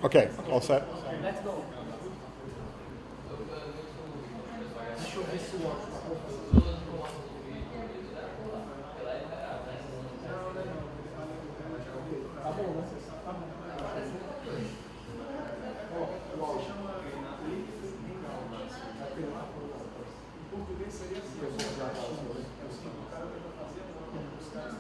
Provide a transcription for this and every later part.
Okay, all set? Let's go. Deixa eu ver se o óculos tá bom, né? Tá bom. Em português seria assim. O cara vai fazer os caras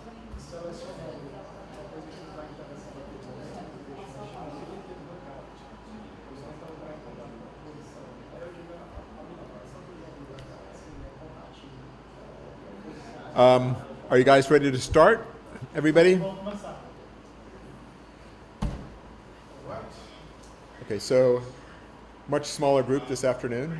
têm que selecionar uma coisa que não vai interessar para todo mundo. Are you guys ready to start? Everybody? Okay, so much smaller group this afternoon.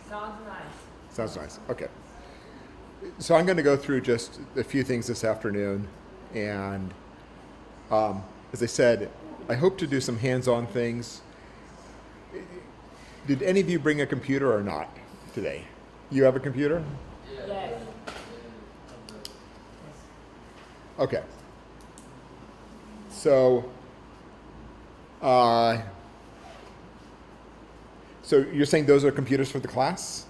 Sounds nice. Sounds nice. Okay. So I'm going to go through just a few things this afternoon. And as I said, I hope to do some hands-on things. Did any of you bring a computer or not today? You have a computer? Yes. Okay. So, so you're saying those are computers for the class?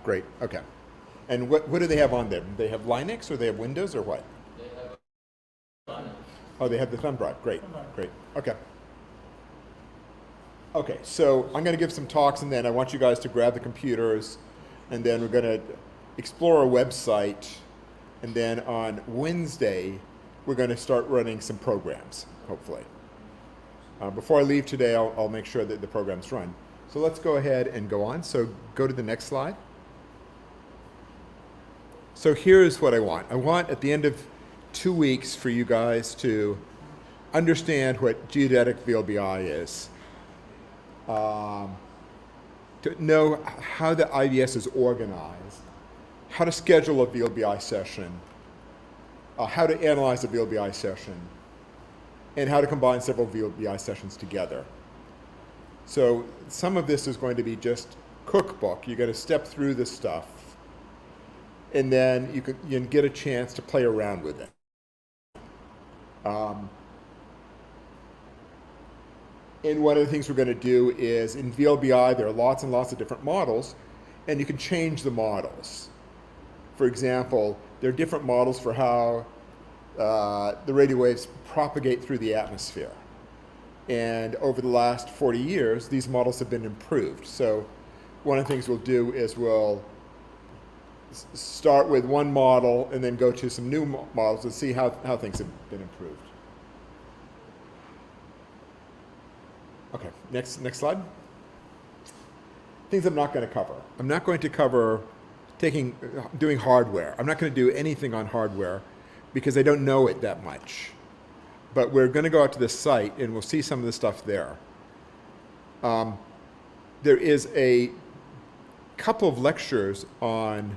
Great. Okay. And what do they have on them? They have Linux or they have Windows or what? They have Linux. Oh, they have the thumb drive. Great. Great. Okay. Okay. So I'm going to give some talks, and then I want you guys to grab the computers, and then we're going to explore a website, and then on Wednesday we're going to start running some programs, hopefully. Before I leave today, I'll make sure that the programs run. So let's go ahead and go on. So go to the next slide. So here's what I want. I want at the end of 2 weeks for you guys to understand what geodetic VLBI is, to know how the IVS is organized, how to schedule a VLBI session, how to analyze a VLBI session, and how to combine several VLBI sessions together. So some of this is going to be just cookbook. You're going to step through this stuff, and then you can get a chance to play around with it. And one of the things we're going to do is in VLBI, there are lots and lots of different models, and you can change the models. For example, there are different models for how the radio waves propagate through the atmosphere. And over the last 40 years, these models have been improved. So one of the things we'll do is we'll start with one model and then go to some new models and see how things have been improved. Okay, next slide. Things I'm not going to cover. I'm not going to cover doing hardware. I'm not going to do anything on hardware because I don't know it that much. But we're going to go out to this site and we'll see some of the stuff there. There is a couple of lectures on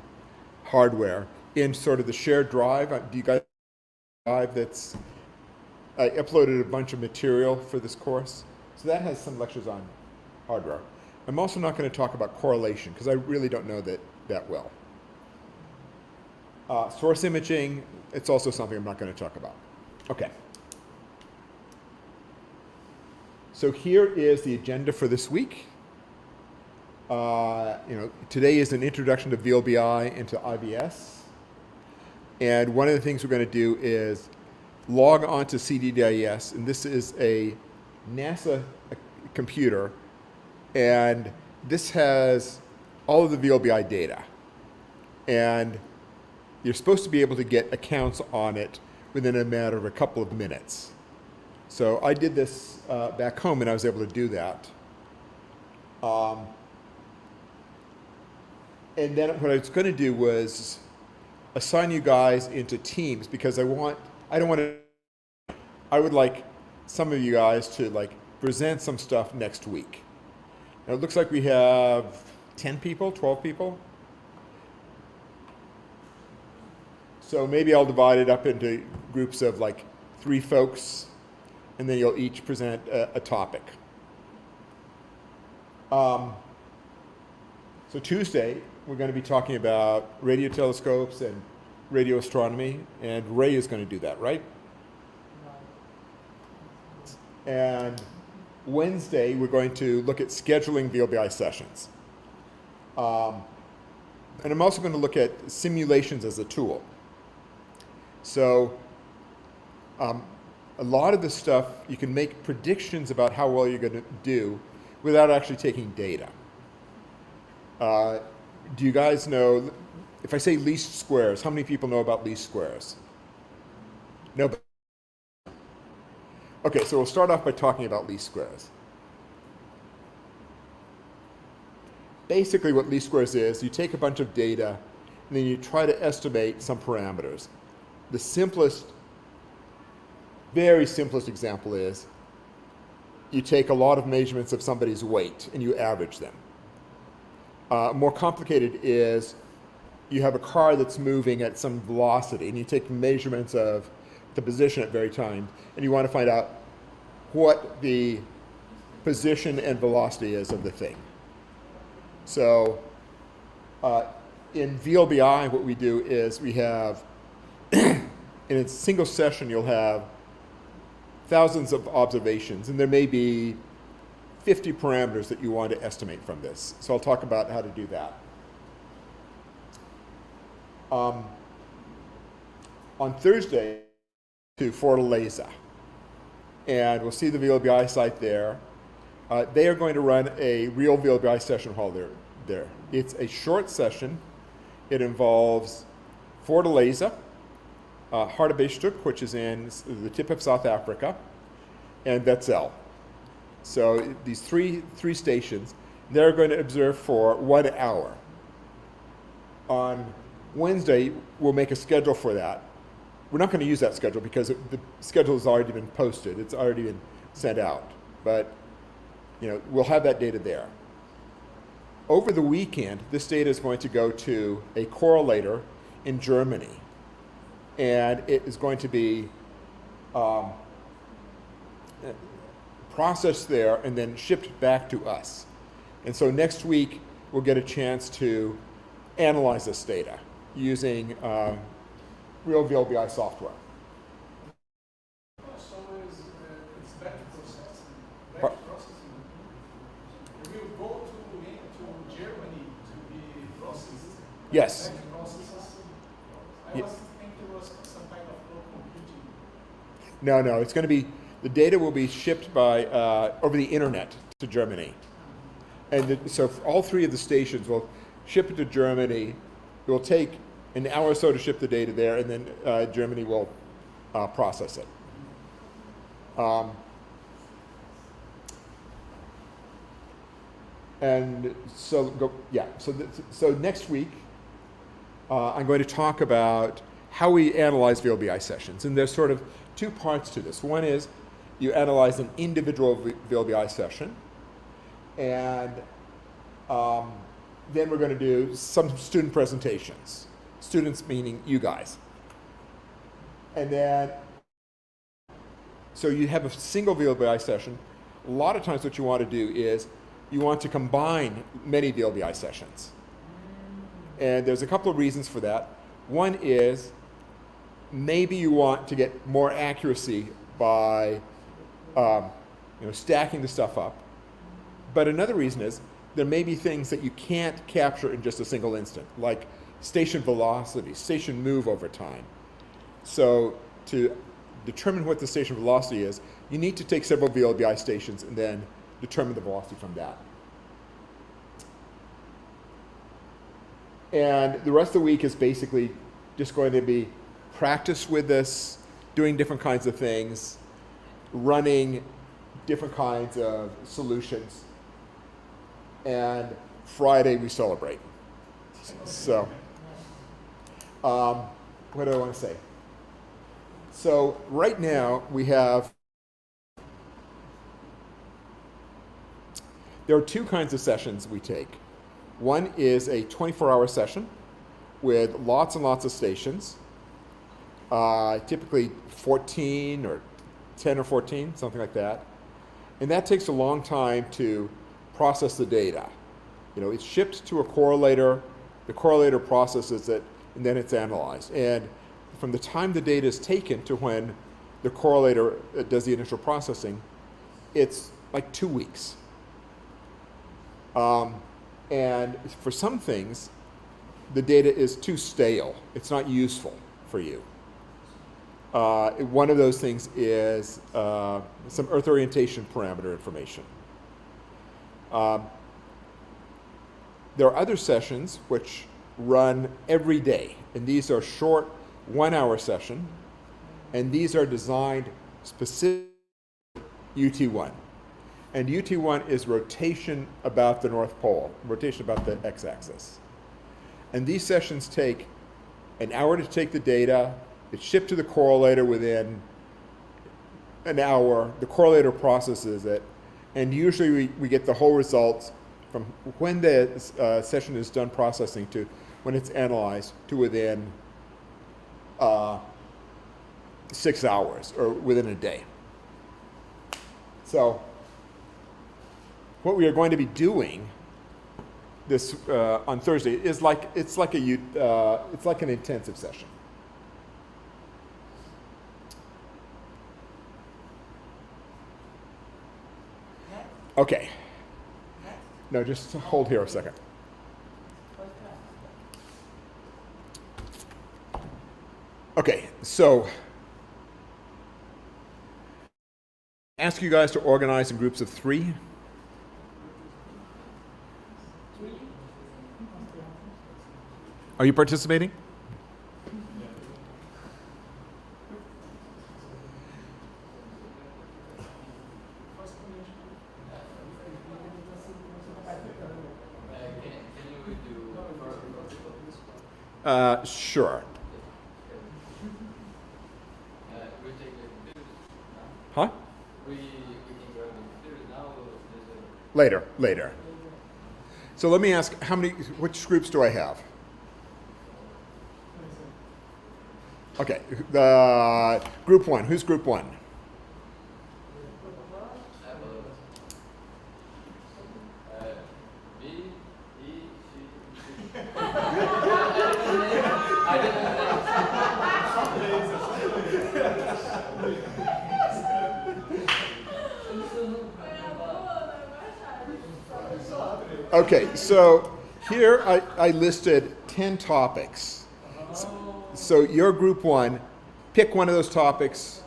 hardware in sort of the shared drive. Do you guys have that's? I uploaded a bunch of material for this course. So that has some lectures on hardware. I'm also not going to talk about correlation because I really don't know that well. Source imaging, it's also something I'm not going to talk about. Okay. So here is the agenda for this week. Today is an introduction to VLBI and to IVS. And one of the things we're going to do is log on to CDDIS, and this is a NASA computer, and this has all of the VLBI data. And you're supposed to be able to get accounts on it within a matter of a couple of minutes. So I did this back home, and I was able to do that. And then what I was going to do was assign you guys into teams because I would like some of you guys to present some stuff next week. Now it looks like we have 10 people, 12 people. So maybe I'll divide it up into groups of like 3 folks, and then you'll each present a topic. So Tuesday, we're going to be talking about radio telescopes and radio astronomy, and Ray is going to do that, right? And Wednesday, we're going to look at scheduling VLBI sessions. And I'm also going to look at simulations as a tool. So a lot of this stuff, you can make predictions about how well you're going to do without actually taking data. Do you guys know, if I say least squares, how many people know about least squares? Nobody. Okay, so we'll start off by talking about least squares. Basically what least squares is, you take a bunch of data and then you try to estimate some parameters. The simplest, very simplest example is you take a lot of measurements of somebody's weight and you average them. More complicated is you have a car that's moving at some velocity and you take measurements of the position at various times and you want to find out what the position and velocity is of the thing. So in VLBI, what we do is we have, in a single session, you'll have thousands of observations, and there may be 50 parameters that you want to estimate from this. So I'll talk about how to do that. On Thursday, to Fortaleza, and we'll see the VLBI site there. They are going to run a real VLBI session while they're there. It's a short session. It involves Fortaleza, Hartbeespoort, which is in the tip of South Africa, and Wetzel. So these three stations, they're going to observe for 1 hour. On Wednesday, we'll make a schedule for that. We're not going to use that schedule because the schedule has already been posted. It's already been sent out. But we'll have that data there. Over the weekend, this data is going to go to a correlator in Germany. And it is going to be processed there and then shipped back to us. And so next week, we'll get a chance to analyze this data using real VLBI software. So it's batch processing. Batch processing. It will go to Germany to be processed. Yes. Batch processes. I was thinking it was some kind of cloud computing. No, it's going to be, the data will be shipped by, over the internet to Germany. And so all 3 of the stations will ship it to Germany. It will take an hour or so to ship the data there, and then Germany will process it. And so, so next week, I'm going to talk about how we analyze VLBI sessions. And there's sort of 2 parts to this. One is you analyze an individual VLBI session, and then we're going to do some student presentations. Students meaning you guys. And then, so you have a single VLBI session. A lot of times what you want to do is you want to combine many VLBI sessions. And there's a couple of reasons for that. One is maybe you want to get more accuracy by stacking the stuff up. But another reason is there may be things that you can't capture in just a single instant, like station velocity, station move over time. So to determine what the station velocity is, you need to take several VLBI stations and then determine the velocity from that. And the rest of the week is basically just going to be practice with this, doing different kinds of things, running different kinds of solutions. And Friday we celebrate. So, what do I want to say? So right now we have, there are 2 kinds of sessions we take. One is a 24-hour session with lots and lots of stations, typically 14 or 10 or 14, something like that. And that takes a long time to process the data. You know, it's shipped to a correlator, the correlator processes it, and then it's analyzed. And from the time the data is taken to when the correlator does the initial processing, it's like 2 weeks. And for some things, the data is too stale. It's not useful for you. One of those things is some Earth orientation parameter information. There are other sessions which run every day, and these are short 1-hour session, and these are designed specific UT1. And UT1 is rotation about the North Pole, rotation about the x-axis. And these sessions take an hour to take the data, it's shipped to the correlator within an hour, the correlator processes it, and usually we get the whole results from when the session is done processing to when it's analyzed to within 6 hours or within a day. So what we are going to be doing this on Thursday is it's like an intensive session. Okay. No, just hold here a second. Okay, so ask you guys to organize in groups of 3. Are you participating? Can you do Sure. we take the computers now? Huh? We can grab the computers now or there's Later. So let me ask, which groups do I have? Okay, group 1. Who's group 1? B, E, C. I didn't Okay, so here I listed 10 topics. So your group 1, pick one of those topics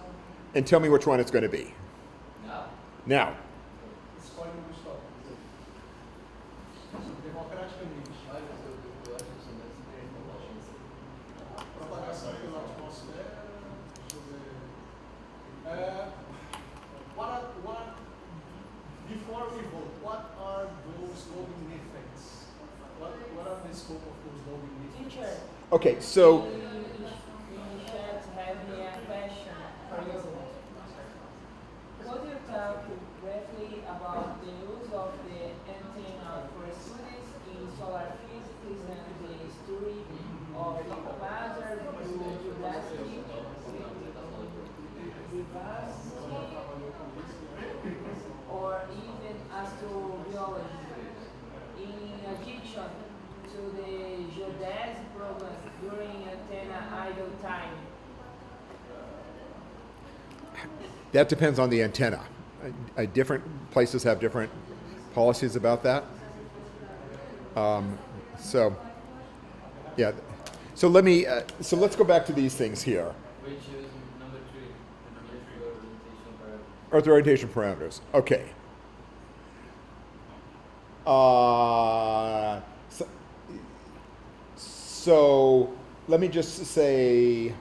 and tell me which one it's going to be. Now, Escolhe um dos tópicos. Democraticamente. Propagação pela atmosfera. Deixa eu ver. Before we vote, what are those loading effects? What are the scope of those loading effects? Teacher, okay, so in chat have a question for you. Could you talk briefly about the use of the antenna for students in solar physics and the study of quasar geodesy, or even astrobiology, in addition to the geodesy program during antenna idle time? that depends on the antenna. Different places have different policies about that. So, yeah. So let's go back to these things here. We choose number 3, the orientation parameter. Earth orientation parameters. Okay. So let me just say,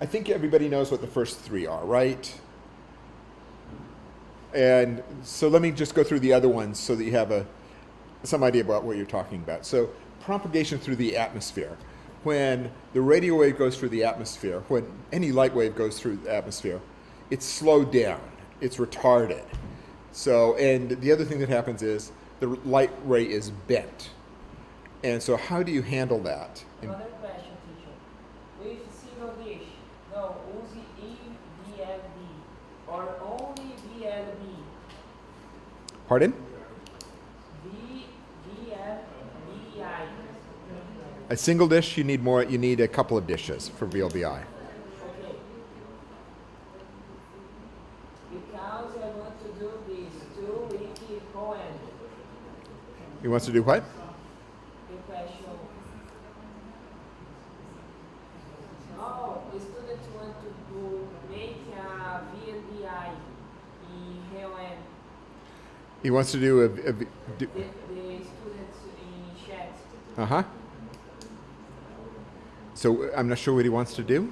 I think everybody knows what the first 3 are, right? And so let me just go through the other ones so that you have some idea about what you're talking about. So propagation through the atmosphere. When the radio wave goes through the atmosphere, when any light wave goes through the atmosphere, it's slowed down, it's retarded. So, and the other thing that happens is the light ray is bent. And so how do you handle that? Another question, teacher. With single dish, no, use EVLB or only VLB? Pardon? VLBI. A single dish, you need more, you need a couple of dishes for VLBI. Okay. Because I want to do this too with Cohen. He wants to do what? The question. Oh, the students want to make a VLBI in Cohen. He wants to do The students in chat. uh-huh. So I'm not sure what he wants to do.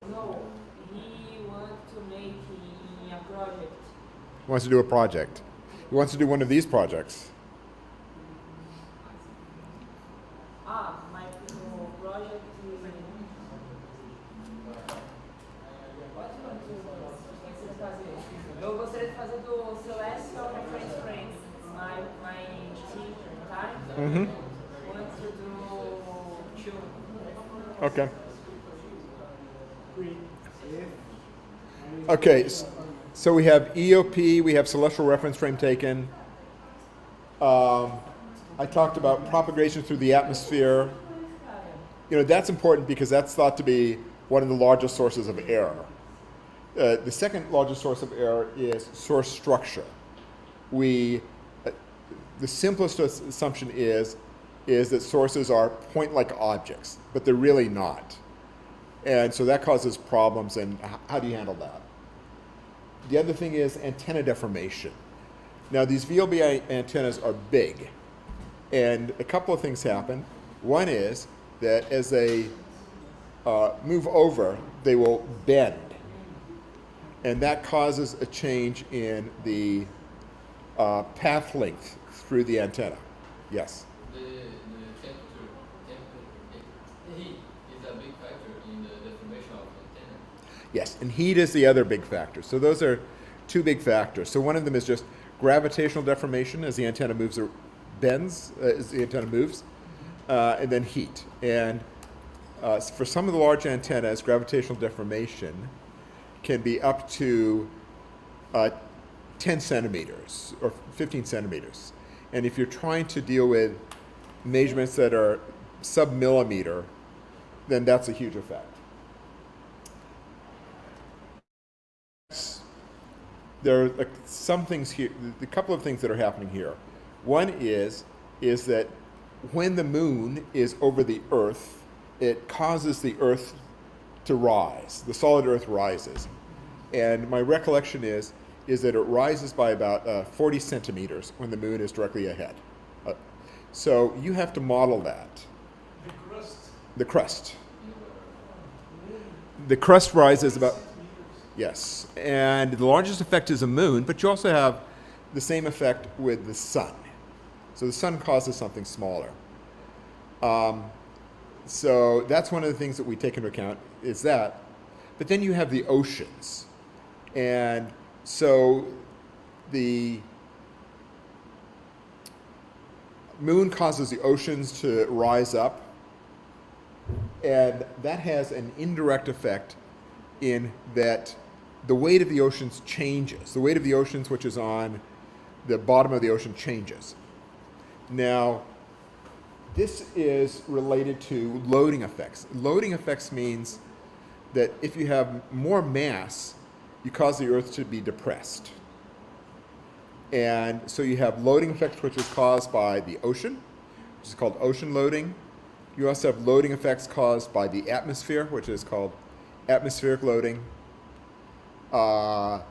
No, he wants to make in a project. He wants to do a project. He wants to do one of these projects. My project is. What you want to fazer? Eu gostaria de fazer do Celestial Reference Frame. My team time. Mm-hmm. Want to do two. Okay. Okay, so we have EOP, we have celestial reference frame taken. I talked about propagation through the atmosphere. You know, that's important because that's thought to be one of the largest sources of error. The second largest source of error is source structure. The simplest assumption is that sources are point-like objects, but they're really not. And so that causes problems, and how do you handle that? The other thing is antenna deformation. Now, these VLBI antennas are big, and a couple of things happen. One is that as they move over, they will bend, and that causes a change in the path length through the antenna. Yes? The heat is a big factor in the deformation of antenna. Yes, and heat is the other big factor. So those are two big factors. So one of them is just gravitational deformation as the antenna moves or bends as the antenna moves, and then heat. And for some of the large antennas, gravitational deformation can be up to 10 centimeters or 15 centimeters. And if you're trying to deal with measurements that are sub-millimeter, then that's a huge effect. There are some things here, a couple of things that are happening here. One is that when the moon is over the Earth, it causes the Earth to rise. The solid Earth rises. And my recollection is that it rises by about 40 centimeters when the moon is directly ahead. So you have to model that. The crust. The crust. The crust rises about, yes. And the largest effect is a moon, but you also have the same effect with the sun. So the sun causes something smaller. So that's one of the things that we take into account is that. But then you have the oceans. And so the moon causes the oceans to rise up, and that has an indirect effect in that the weight of the oceans changes. The weight of the oceans, which is on the bottom of the ocean, changes. Now, this is related to loading effects. Loading effects means that if you have more mass, you cause the Earth to be depressed. And so you have loading effects, which is caused by the ocean, which is called ocean loading. You also have loading effects caused by the atmosphere, which is called atmospheric loading. You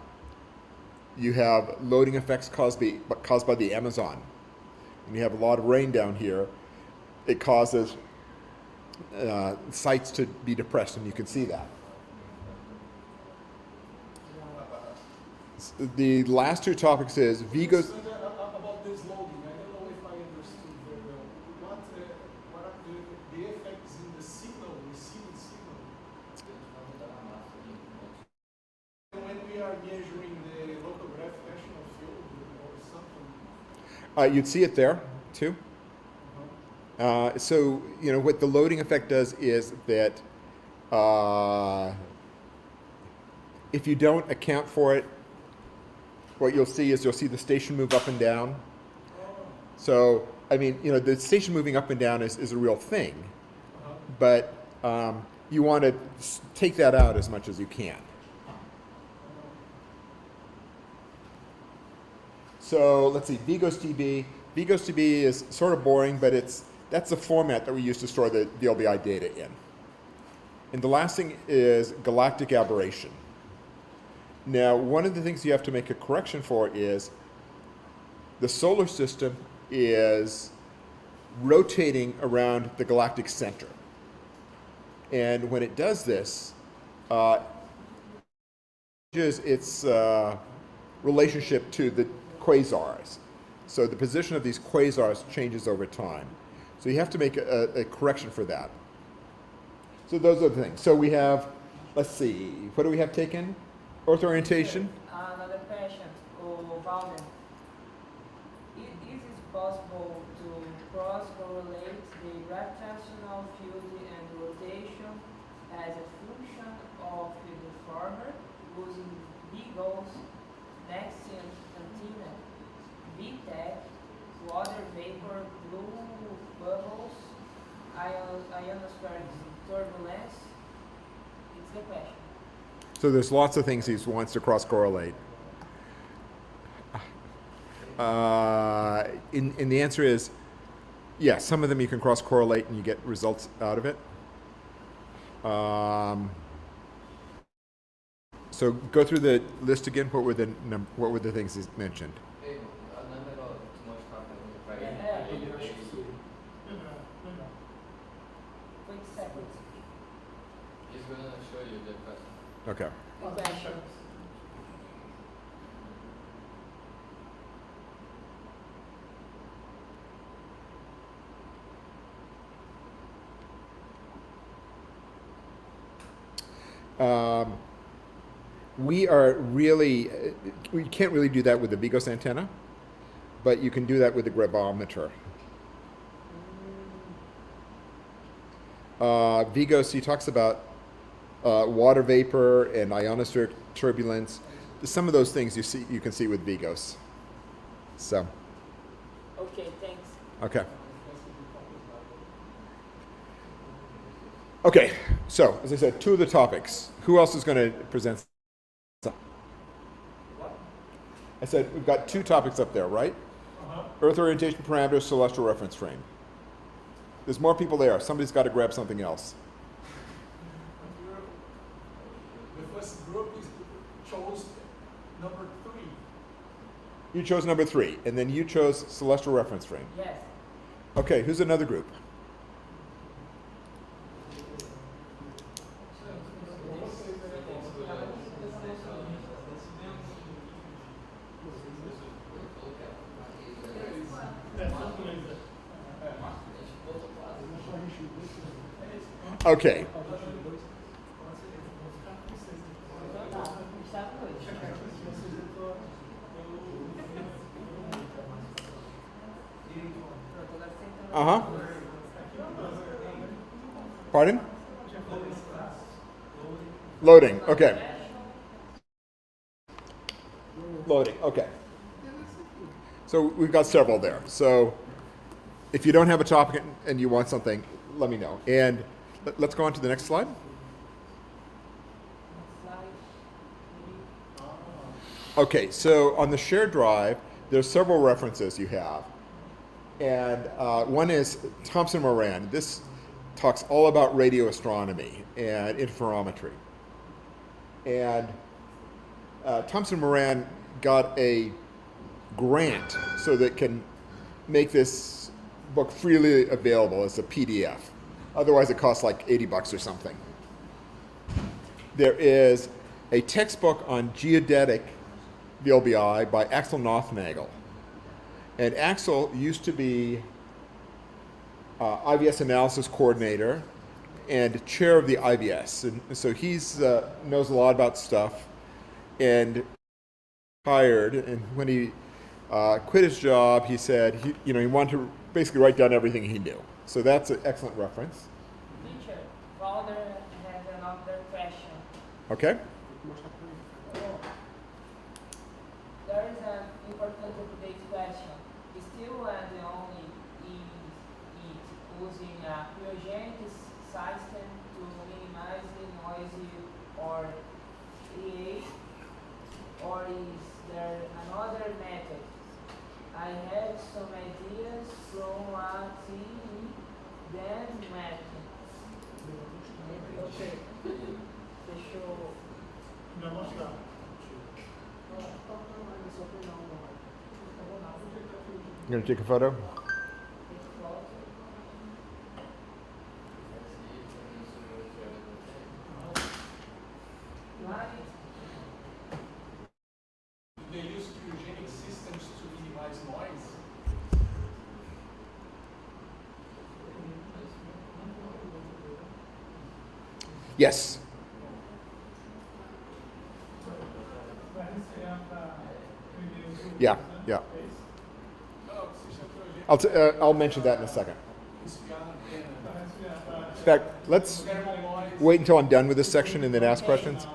have loading effects caused by the Amazon. And you have a lot of rain down here. It causes sites to be depressed, and you can see that. The last two topics is Vigo's. About this loading, I don't know if I understood very well. What are the effects in the signal, receiving signal? When we are measuring the locographic You'd see it there too. So what the loading effect does is that if you don't account for it, what you'll see is the station move up and down. So I mean, the station moving up and down is a real thing, but you want to take that out as much as you can. So let's see, VGOS-DB. VGOS-DB is sort of boring, but that's the format that we use to store the VLBI data in. And the last thing is galactic aberration. Now, one of the things you have to make a correction for is the solar system is rotating around the galactic center. And when it does this, changes its relationship to the quasars. So the position of these quasars changes over time. So you have to make a correction for that. So those are the things. So we have, let's see, what do we have taken? Earth orientation. Another question, Valden. Is it possible to cross-correlate the gravitational field and rotation as a function of the former using VGOS, Nexium antenna, VTEC, water vapor, blue bubbles, ionospheric turbulence? It's the question. So there's lots of things he wants to cross-correlate. And the answer is, yes, some of them you can cross-correlate and you get results out of it. So go through the list again. What were the things he mentioned? Wait a second. He's gonna show you the question. Okay. Question. We can't really do that with the VGOS antenna, but you can do that with the gravimeter. VGOS, he talks about water vapor and ionospheric turbulence. Some of those things you can see with VGOS. So. Okay, thanks. Okay. Okay. So, as I said, two of the topics. Who else is going to present? I said we've got two topics up there, right? Earth orientation parameters, celestial reference frame. There's more people there. Somebody's got to grab something else. The first group chose number 3. You chose number 3, and then you chose celestial reference frame. Yes. Okay, who's another group? Okay. Uh-huh. Pardon? Loading, okay. Loading, okay. So we've got several there. So if you don't have a topic and you want something, let me know. And let's go on to the next slide. Okay, so on the shared drive, there's several references you have. And one is Thomson Moran. This talks all about radio astronomy and interferometry. And Thomson Moran got a grant so that it can make this book freely available as a PDF. Otherwise, it costs like $80 or something. There is a textbook on geodetic VLBI by Axel Nothnagel. And Axel used to be IVS analysis coordinator and chair of the IVS. And so he's knows a lot about stuff and hired. And when he quit his job. He said he wanted to basically write down everything he knew. So that's an excellent reference. Teacher, Walter has another question. Okay. There is an important update question. Still and only is it using a cryogenic system to minimize the noise or create, or is there another method? I have some ideas from a TE then method. Okay. Fechou. Não, vamos lá. You gonna take a photo? They use cryogenic systems to minimize noise. Yes. Yeah. Yeah. I'll mention that in a second. In fact, let's wait until I'm done with this section and then ask questions.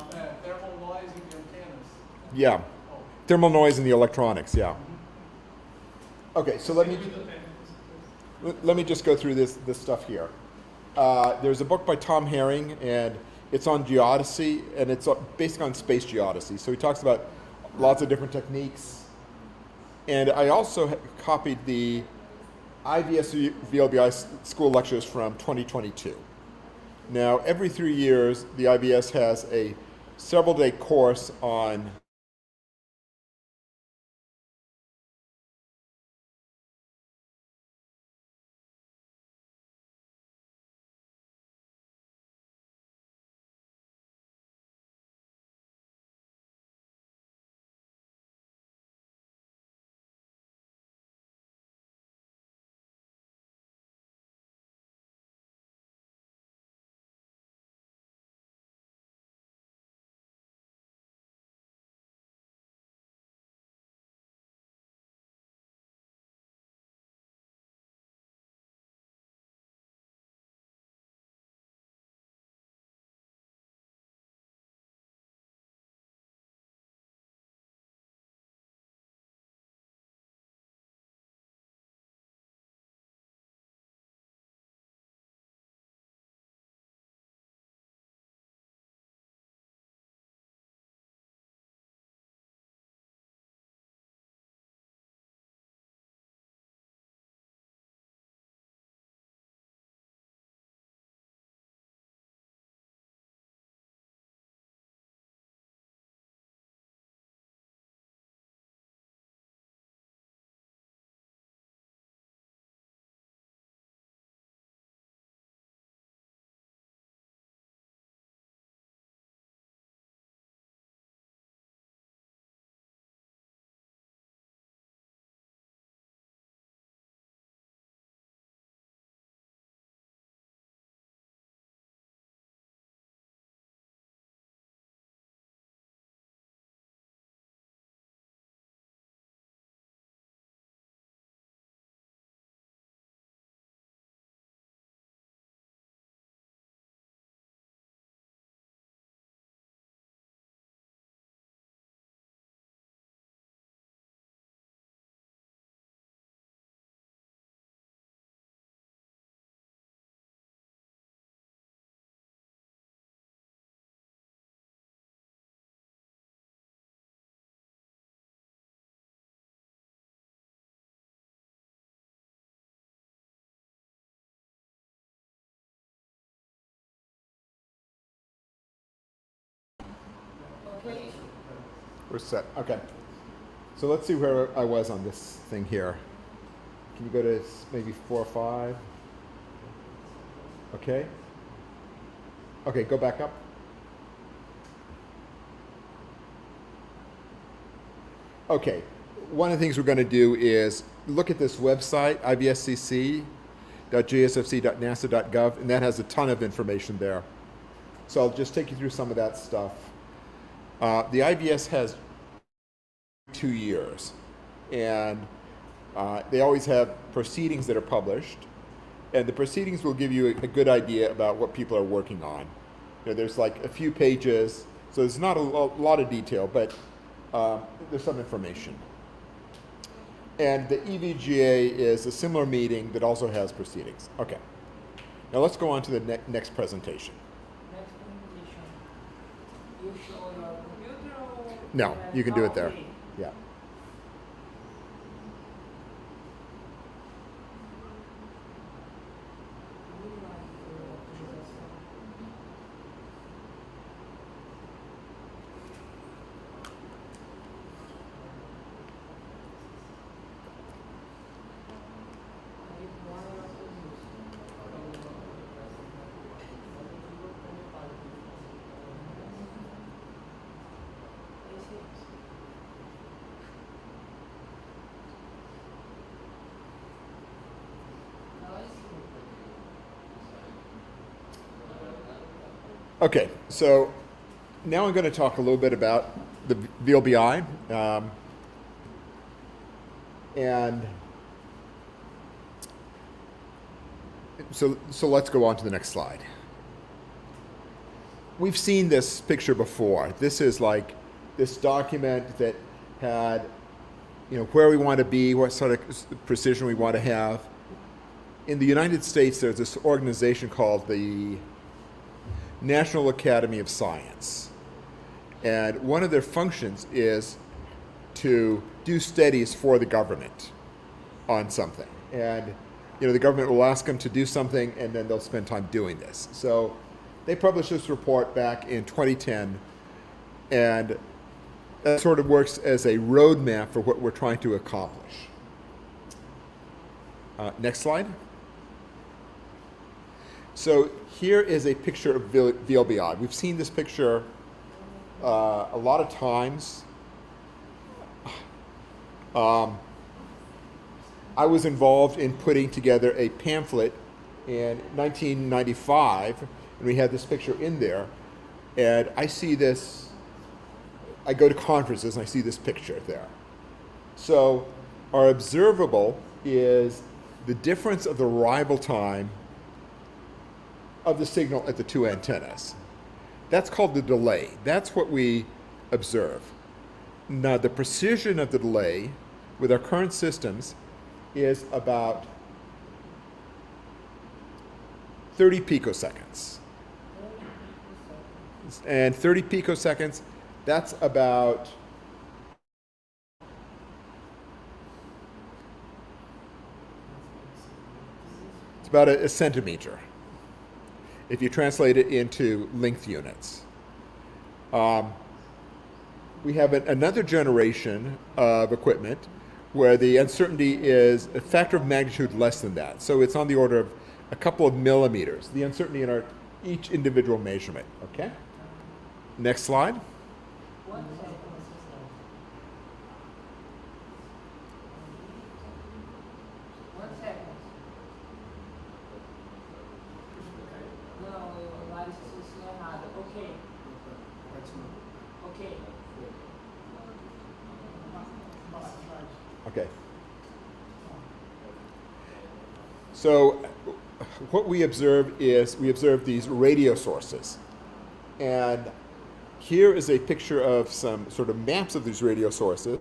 Thermal noise in the antennas. Yeah. Thermal noise in the electronics, yeah. Okay, so let me just go through this stuff here. There's a book by Tom Herring, and it's on geodesy, and it's based on space geodesy. So he talks about lots of different techniques. And I also copied the IVS VLBI school lectures from 2022. Now, every 3 years, the IVS has a several-day course on Okay. we're set. Okay. So let's see where I was on this thing here. Can you go to maybe 4 or 5? Okay. Okay, go back up. Okay. One of the things we're going to do is look at this website, ivscc.jsfc.nasa.gov, and that has a ton of information there. So I'll just take you through some of that stuff. The IVS has 2 years. and they always have proceedings that are published, and the proceedings will give you a good idea about what people are working on. You know, there's like a few pages, so there's not a lot of detail, but there's some information. And the EVGA is a similar meeting that also has proceedings. Okay. Now let's go on to the next presentation. Next presentation. You show your computer or? No, you can do it there. Okay. Yeah. Okay, so now I'm going to talk a little bit about the VLBI. And so let's go on to the next slide. We've seen this picture before. This is like this document that had, you know, where we want to be, what sort of precision we want to have. In the United States, there's this organization called the National Academy of Science. And one of their functions is to do studies for the government on something. And you know, the government will ask them to do something, and then they'll spend time doing this. So they published this report back in 2010, and that sort of works as a roadmap for what we're trying to accomplish. Next slide. So here is a picture of VLBI. We've seen this picture a lot of times. I was involved in putting together a pamphlet in 1995, and we had this picture in there. And I see this, I go to conferences and I see this picture there. So our observable is the difference of the arrival time of the signal at the two antennas. That's called the delay. That's what we observe. Now, the precision of the delay with our current systems is about 30 picoseconds. And 30 picoseconds, that's about a centimeter if you translate it into length units. We have another generation of equipment where the uncertainty is a factor of magnitude less than that. So it's on the order of a couple of millimeters, the uncertainty in each individual measurement, okay? Next slide. Okay. So what we observe is we observe these radio sources. And here is a picture of some sort of maps of these radio sources.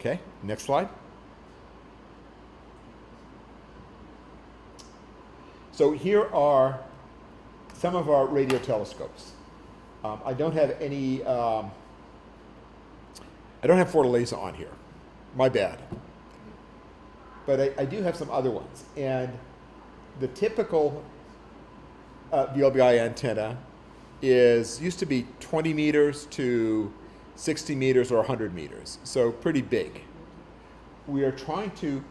Okay, next slide. So here are some of our radio telescopes. I don't have any, I don't have Fortaleza on here. My bad. But I do have some other ones. And the typical VLBI antenna used to be 20 meters to 60 meters or 100 meters. So pretty big. We are trying to,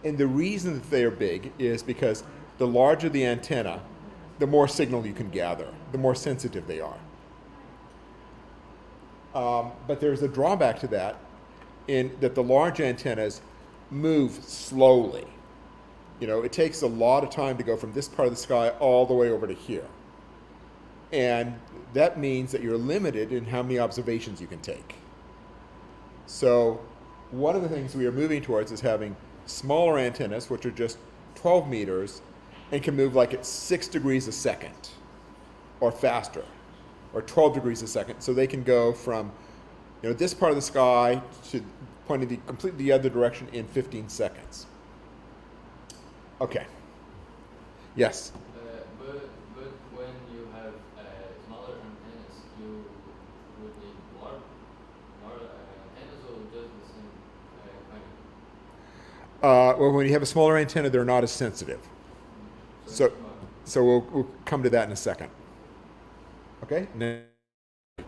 and the reason that they are big is because the larger the antenna, the more signal you can gather, the more sensitive they are. But there's a drawback to that in that the large antennas move slowly. You know, it takes a lot of time to go from this part of the sky all the way over to here. And that means that you're limited in how many observations you can take. So one of the things we are moving towards is having smaller antennas, which are just 12 meters, and can move like at 6 degrees a second, or faster, or 12 degrees a second. So they can go from, you know, this part of the sky to pointing completely the other direction in 15 seconds. Okay. Yes? But when you have smaller antennas, you would need more antennas or just the same kind of? Well, when you have a smaller antenna, they're not as sensitive. So we'll come to that in a second. Okay? Couldn't we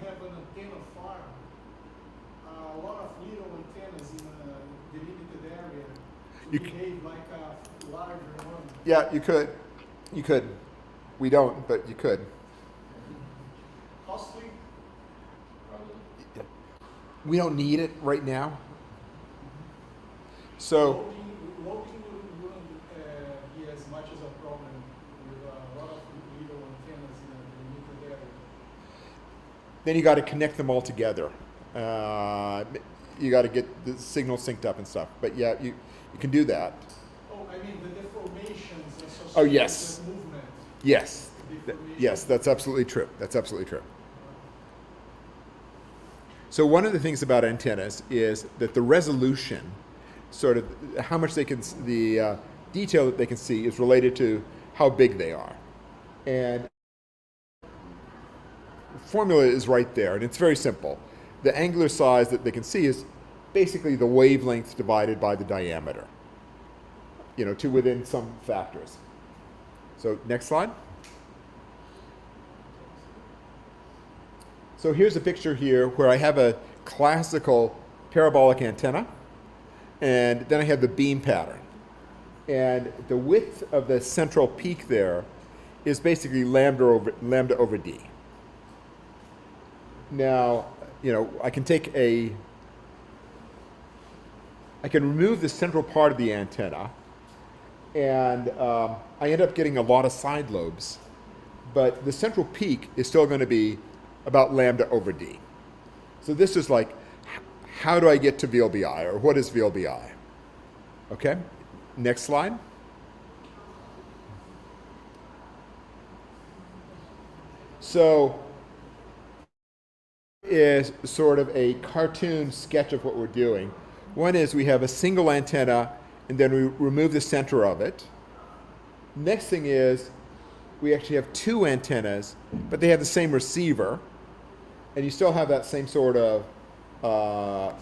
have an antenna farm? A lot of little antennas in a delimited area You to c- behave like a larger one. Yeah, you could. You could. We don't, but you could. Costly. Probably. We don't need it right now. So, Loading wouldn't be as much as a problem with a lot of little antennas in a delimited area. then you got to connect them all together. You got to get the signal synced up and stuff. But yeah, you can do that. Oh, I mean the deformations associated Oh, yes. with movement. Yes. Deformation. Yes, that's absolutely true. That's absolutely true. So one of the things about antennas is that the resolution, sort of how much they can, the detail that they can see is related to how big they are. And the formula is right there, and it's very simple. The angular size that they can see is basically the wavelength divided by the diameter, you know, to within some factors. So next slide. So here's a picture here where I have a classical parabolic antenna, and then I have the beam pattern. And the width of the central peak there is basically lambda over d. Now, you know, I can remove the central part of the antenna, and I end up getting a lot of side lobes, but the central peak is still going to be about lambda over d. So this is like, how do I get to VLBI, or what is VLBI? Okay, next slide. So is sort of a cartoon sketch of what we're doing. One is we have a single antenna, and then we remove the center of it. Next thing is we actually have two antennas, but they have the same receiver, and you still have that same sort of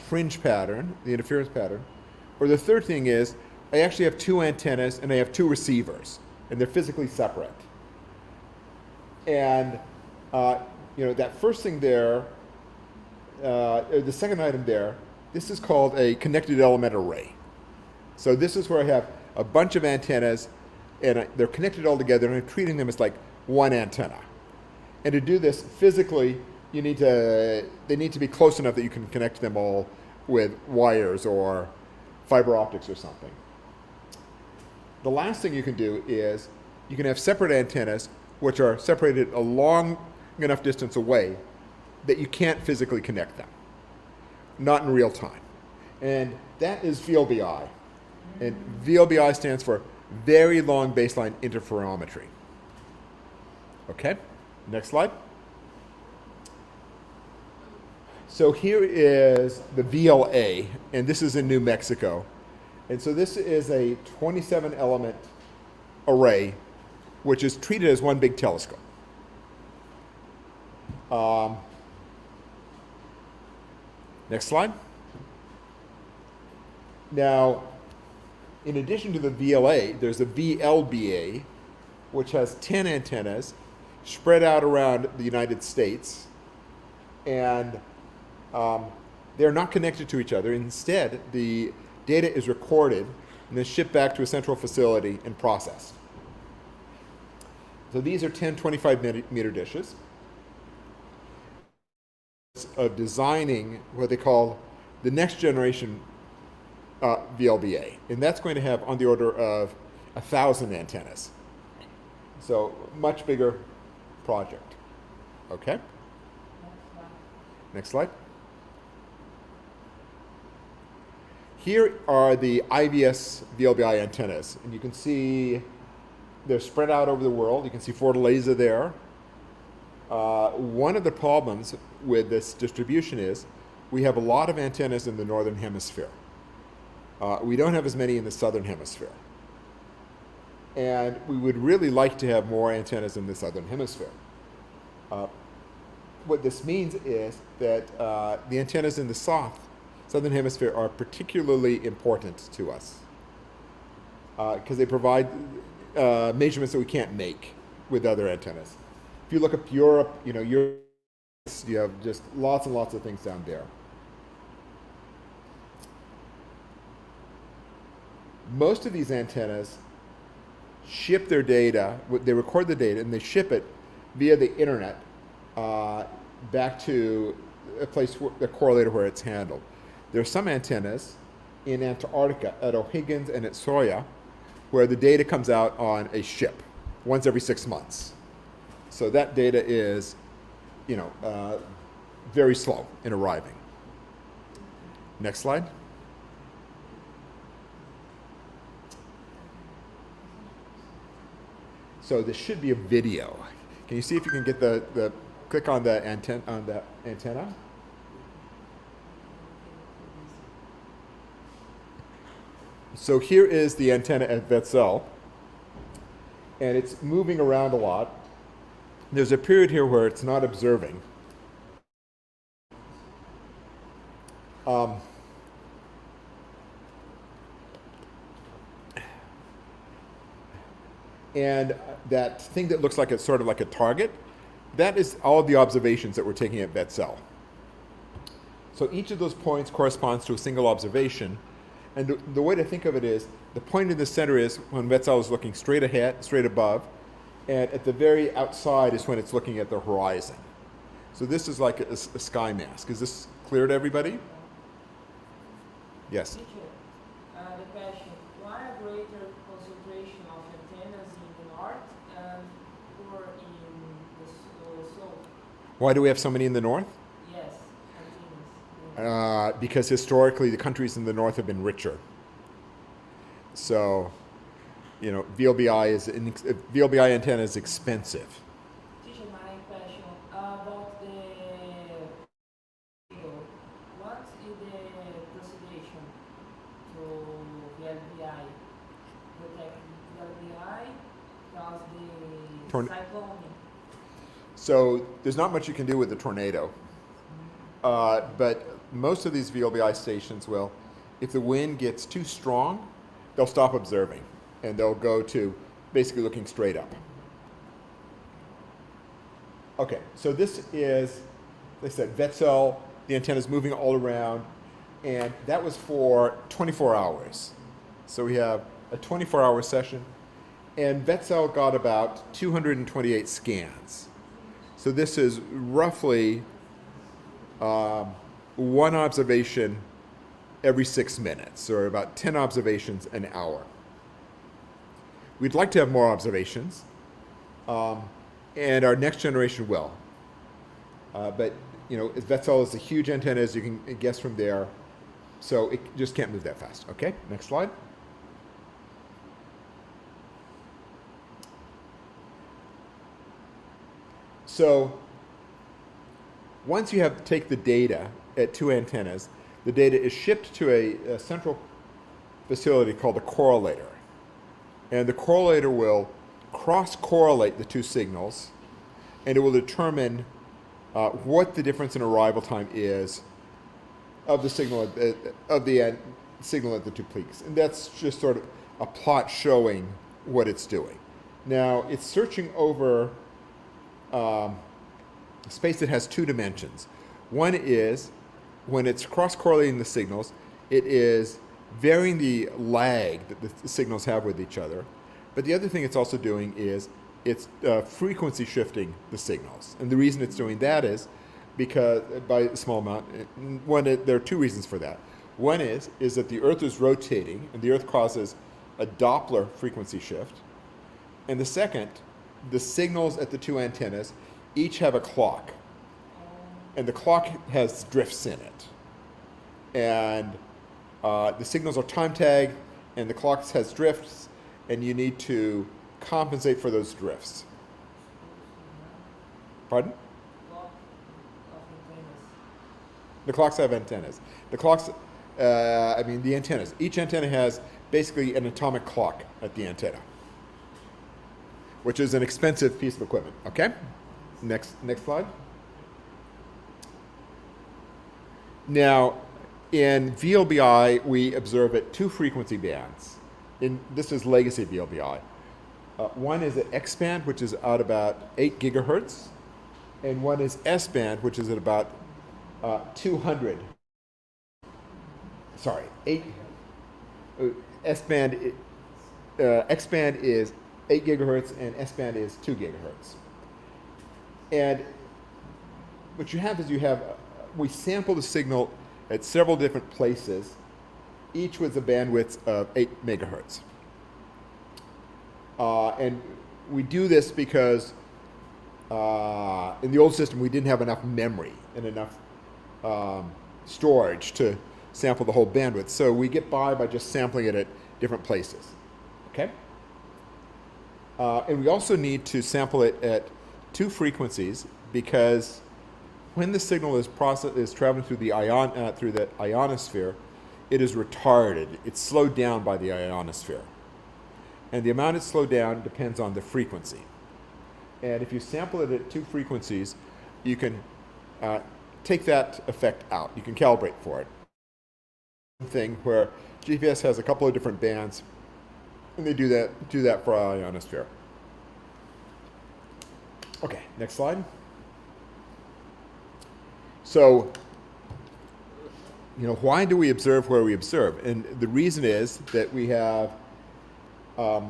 fringe pattern, the interference pattern. Or the third thing is I actually have two antennas and I have two receivers, and they're physically separate. And you know, that first thing there, the second item there, this is called a connected element array. So this is where I have a bunch of antennas, and they're connected all together, and I'm treating them as like one antenna. And to do this physically, they need to be close enough that you can connect them all with wires or fiber optics or something. The last thing you can do is you can have separate antennas which are separated a long enough distance away that you can't physically connect them, not in real time. And that is VLBI. And VLBI stands for Very Long Baseline Interferometry. Okay, next slide. So here is the VLA, and this is in New Mexico. And so this is a 27 element array, which is treated as one big telescope. Next slide. Now, in addition to the VLA, there's a VLBA, which has 10 antennas spread out around the United States, and they're not connected to each other. Instead, the data is recorded and then shipped back to a central facility and processed. So these are 10 25-meter dishes of designing what they call the next generation VLBA, and that's going to have on the order of 1,000 antennas. So much bigger project. Okay. Next slide. Here are the IVS VLBI antennas, and you can see they're spread out over the world. You can see Fortaleza there. One of the problems with this distribution is we have a lot of antennas in the northern hemisphere. We don't have as many in the southern hemisphere. And we would really like to have more antennas in the southern hemisphere. What this means is that the antennas in the southern hemisphere are particularly important to us because they provide measurements that we can't make with other antennas. If you look up Europe, you have just lots and lots of things down there. Most of these antennas ship their data, they record the data, and they ship it via the internet back to a place, a correlator where it's handled. There are some antennas in Antarctica, at O'Higgins and at Soya, where the data comes out on a ship once every 6 months. So that data is, very slow in arriving. Next slide. So this should be a video. Can you see if you can get the click on the antenna? So here is the antenna at Wetzel, and it's moving around a lot. There's a period here where it's not observing. And that thing that looks like it's sort of like a target, that is all of the observations that we're taking at Wetzel. So each of those points corresponds to a single observation. And the way to think of it is, the point in the center is when Wetzel is looking straight ahead, straight above, and at the very outside is when it's looking at the horizon. So this is like a sky mask. Is this clear to everybody? Yes? Teacher, the question, why a greater concentration of antennas in the north or in the south? Why do we have so many in the north? Yes, antennas. Because historically the countries in the north have been richer. So, VLBI antenna is expensive. Teacher, my question about the what is the procedure to VLBI? Protect VLBI because the cyclone. So there's not much you can do with the tornado. But most of these VLBI stations will, if the wind gets too strong, they'll stop observing and they'll go to basically looking straight up. Okay, so this is, like I said, Wetzel, the antenna's moving all around, and that was for 24 hours. So we have a 24-hour session, and Wetzel got about 228 scans. So this is roughly one observation every 6 minutes, or about 10 observations an hour. We'd like to have more observations, and our next generation will. But Wetzel is a huge antenna, as you can guess from there, so it just can't move that fast. Okay, next slide. So once you take the data at two antennas. The data is shipped to a central facility called the correlator. And the correlator will cross-correlate the two signals, and it will determine what the difference in arrival time is of the signal signal at the two peaks. And that's just sort of a plot showing what it's doing. Now, it's searching over space that has two dimensions. One is, when it's cross-correlating the signals, it is varying the lag that the signals have with each other. But the other thing it's also doing is it's frequency shifting the signals. And the reason it's doing that is because, by a small amount, there are two reasons for that. One is that the Earth is rotating, and the Earth causes a Doppler frequency shift. And the second, the signals at the two antennas each have a clock. And the clock has drifts in it. And the signals are time tagged, and the clock has drifts, and you need to compensate for those drifts. Pardon? The clocks have antennas. The clocks, the antennas. Each antenna has basically an atomic clock at the antenna, which is an expensive piece of equipment. Okay? Next slide. Now, in VLBI, we observe at two frequency bands. This is legacy VLBI. One is at X band, which is at about 8 gigahertz, and one is S band, which is at about 200. Sorry, 8. S band. X band is 8 gigahertz, and S band is 2 gigahertz. And what you have is we sample the signal at several different places, each with a bandwidth of 8 megahertz. And we do this because in the old system we didn't have enough memory and enough storage to sample the whole bandwidth. So we get by just sampling it at different places. Okay? And we also need to sample it at two frequencies, because when the signal is traveling through the ionosphere, it is retarded. It's slowed down by the ionosphere. And the amount it's slowed down depends on the frequency. And if you sample it at two frequencies, you can take that effect out. You can calibrate for it. Thing where GPS has a couple of different bands, and they do that for our ionosphere. Okay, next slide. So, why do we observe where we observe? And the reason is that we have a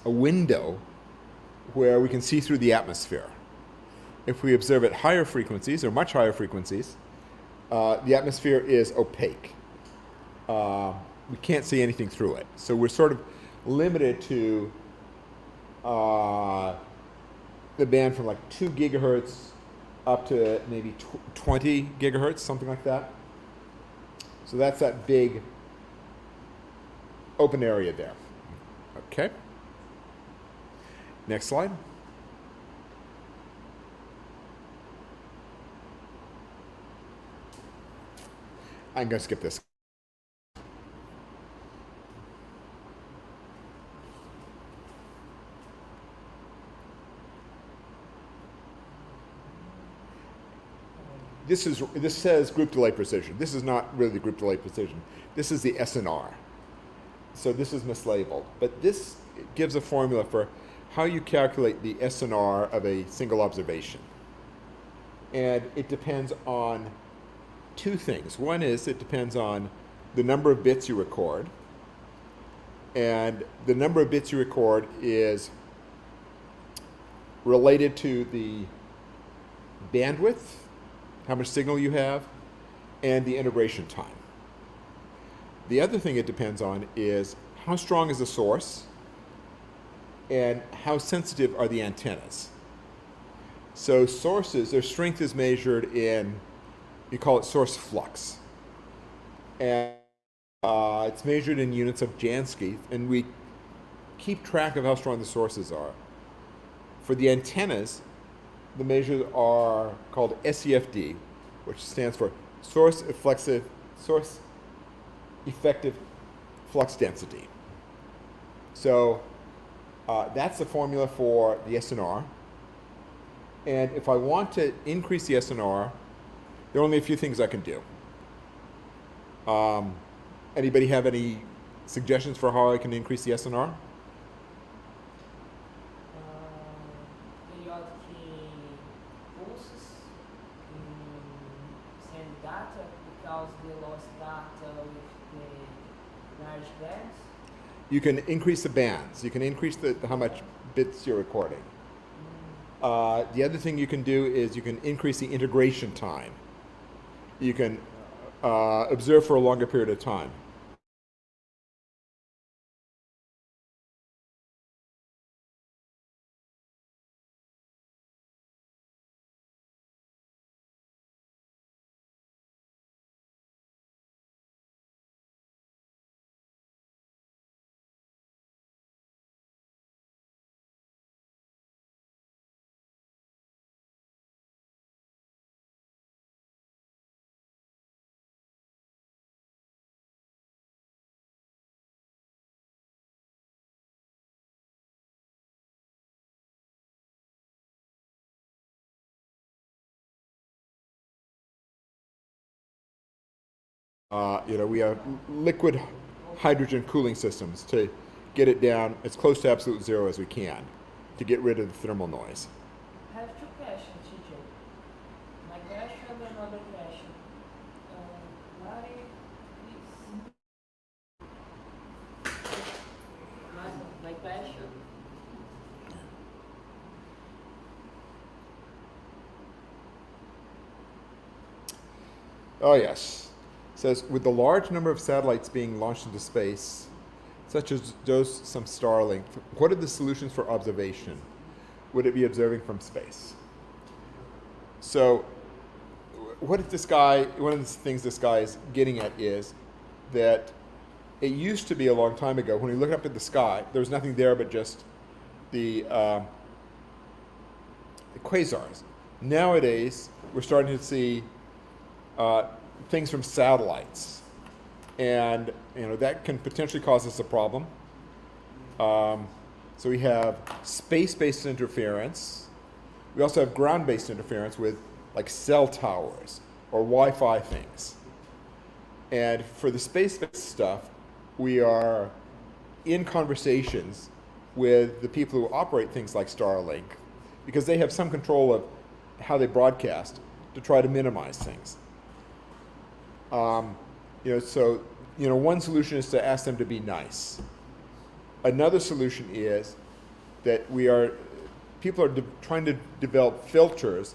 window where we can see through the atmosphere. If we observe at higher frequencies, or much higher frequencies, the atmosphere is opaque. We can't see anything through it. So we're sort of limited to the band from like 2 gigahertz up to maybe 20 gigahertz, something like that. So that's that big open area there. Okay. Next slide. I'm going to skip this. This says group delay precision. This is not really the group delay precision. This is the SNR. So this is mislabeled. But this gives a formula for how you calculate the SNR of a single observation. And it depends on two things. One is it depends on the number of bits you record. And the number of bits you record is related to the bandwidth, how much signal you have, and the integration time. The other thing it depends on is how strong is the source and how sensitive are the antennas. So sources, their strength is measured in, you call it source flux. And it's measured in units of Jansky, and we keep track of how strong the sources are. For the antennas, the measures are called SEFD, which stands for source effective flux density. So that's the formula for the SNR. And if I want to increase the SNR, there are only a few things I can do. Anybody have any suggestions for how I can increase the SNR? Periodic pulses send data because they lost data with the large bands. You can increase the bands. You can increase how much bits you're recording. The other thing you can do is you can increase the integration time. You can observe for a longer period of time. We have liquid hydrogen cooling systems to get it down as close to absolute zero as we can to get rid of the thermal noise. I have two questions, TJ. My question and another question. Larry, please. My question. Oh, yes. It says, with the large number of satellites being launched into space, such as those some Starlink, what are the solutions for observation? Would it be observing from space? So, one of the things this guy is getting at is that it used to be a long time ago, when we looked up at the sky, there was nothing there but just the quasars. Nowadays, we're starting to see things from satellites, and that can potentially cause us a problem. So we have space-based interference. We also have ground-based interference with like cell towers or Wi-Fi things. And for the space-based stuff, we are in conversations with the people who operate things like Starlink, because they have some control of how they broadcast to try to minimize things. One solution is to ask them to be nice. Another solution is that people are trying to develop filters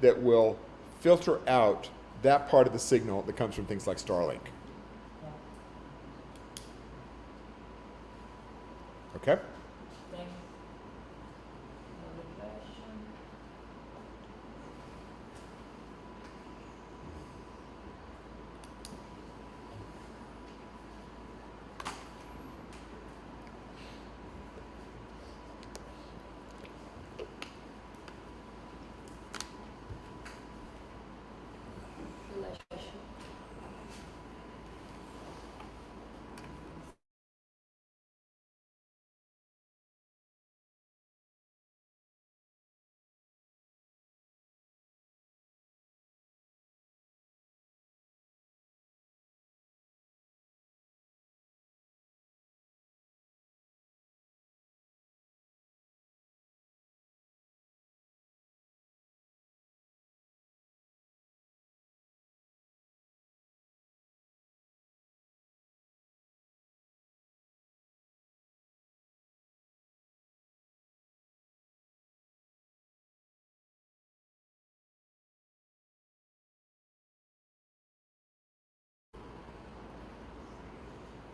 that will filter out that part of the signal that comes from things like Starlink. Okay? Thanks. Another question. The last question.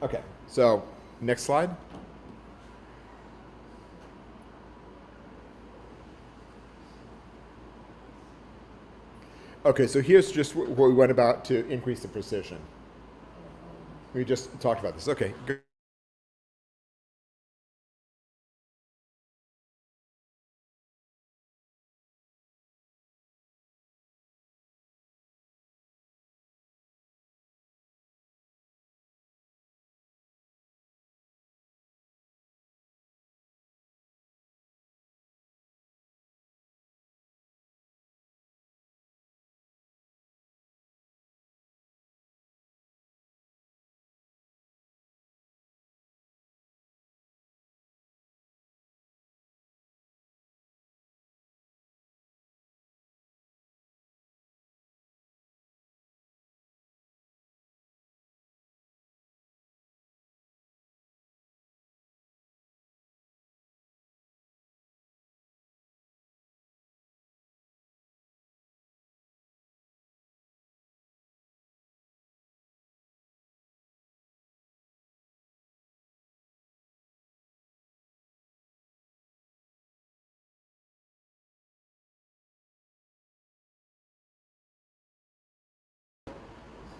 Okay, so next slide. Okay, so here's just what we went about to increase the precision. We just talked about this. Okay, good.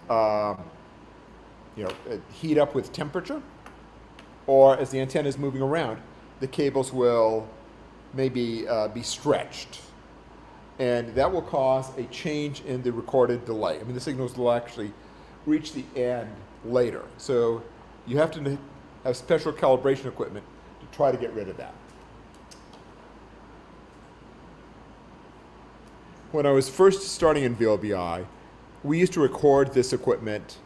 um, heat up with temperature, or as the antenna is moving around, the cables will maybe be stretched. And that will cause a change in the recorded delay. I mean, the signals will actually reach the end later. So you have to have special calibration equipment to try to get rid of that. When I was first starting in VLBI, we used to record this equipment,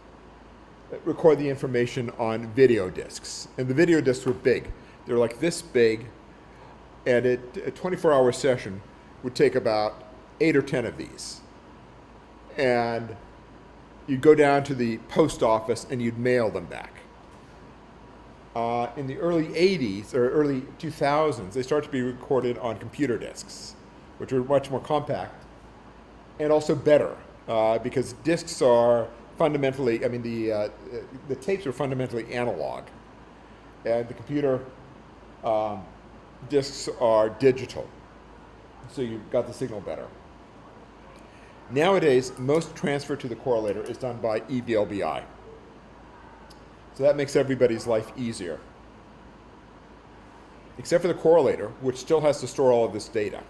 record the information on video discs. And the video discs were big. They were like this big, and a 24-hour session would take about 8 or 10 of these. And you'd go down to the post office and you'd mail them back. In the early 80s or early 2000s, they started to be recorded on computer discs, which were much more compact and also better, because discs are fundamentally, I mean, the tapes are fundamentally analog, and the computer discs are digital, so you've got the signal better. Nowadays, most transfer to the correlator is done by eVLBI. So that makes everybody's life easier. Except for the correlator, which still has to store all of this data.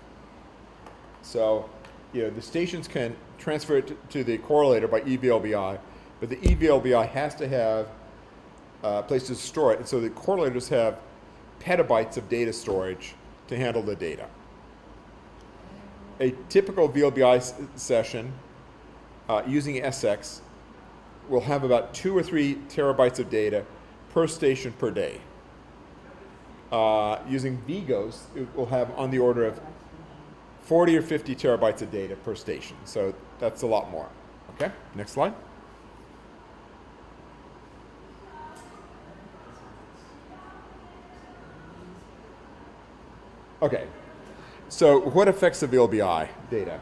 So, the stations can transfer it to the correlator by eVLBI, but the eVLBI has to have places to store it, and so the correlators have petabytes of data storage to handle the data. A typical VLBI session using SX will have about 2 or 3 terabytes of data per station per day. Using VGOs, it will have on the order of 40 or 50 terabytes of data per station. So that's a lot more. Okay, next slide. Okay, so what affects the VLBI data?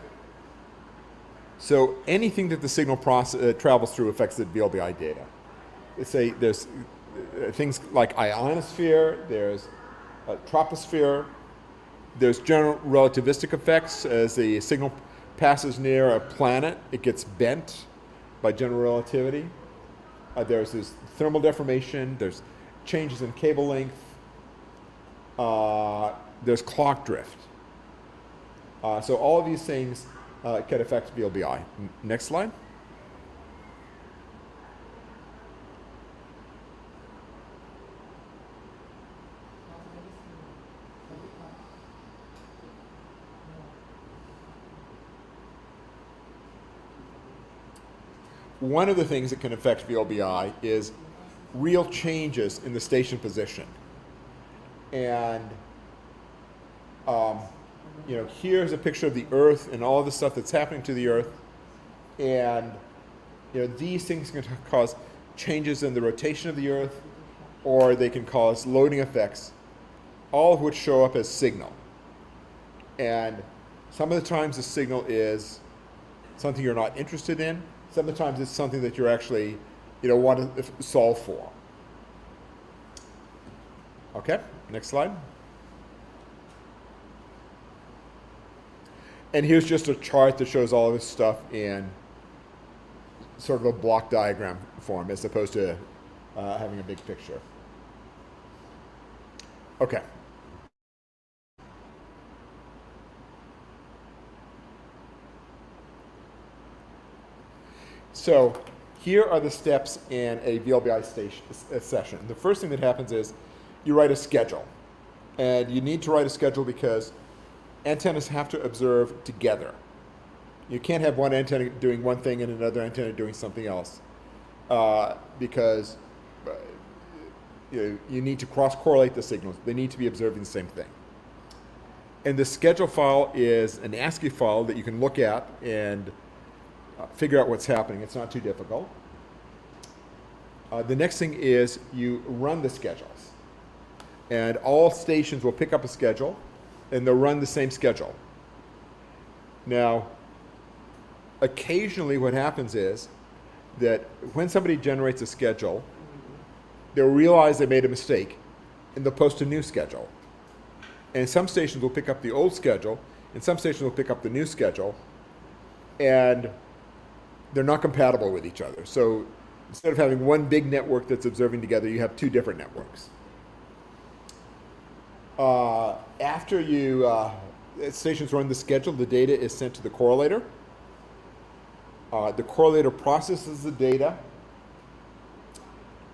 So anything that the signal travels through affects the VLBI data. Let's say there's things like ionosphere, there's troposphere, there's general relativistic effects. As the signal passes near a planet, it gets bent by general relativity. There's this thermal deformation, there's changes in cable length, there's clock drift. So all of these things can affect VLBI. Next slide. One of the things that can affect VLBI is real changes in the station position. And here's a picture of the Earth and all of the stuff that's happening to the Earth. And these things can cause changes in the rotation of the Earth, or they can cause loading effects, all of which show up as signal. And some of the times the signal is something you're not interested in. Some of the times it's something that you're actually want to solve for. Okay, next slide. And here's just a chart that shows all of this stuff in sort of a block diagram form as opposed to having a big picture. Okay. So here are the steps in a VLBI session. The first thing that happens is you write a schedule. And you need to write a schedule because antennas have to observe together. You can't have one antenna doing one thing and another antenna doing something else, because you need to cross-correlate the signals. They need to be observing the same thing. And the schedule file is an ASCII file that you can look at and figure out what's happening. It's not too difficult. The next thing is you run the schedules. And all stations will pick up a schedule, and they'll run the same schedule. Now, occasionally what happens is that when somebody generates a schedule, they'll realize they made a mistake, and they'll post a new schedule. And some stations will pick up the old schedule, and some stations will pick up the new schedule. And they're not compatible with each other. So instead of having one big network that's observing together, you have two different networks. After stations run the schedule, the data is sent to the correlator. The correlator processes the data,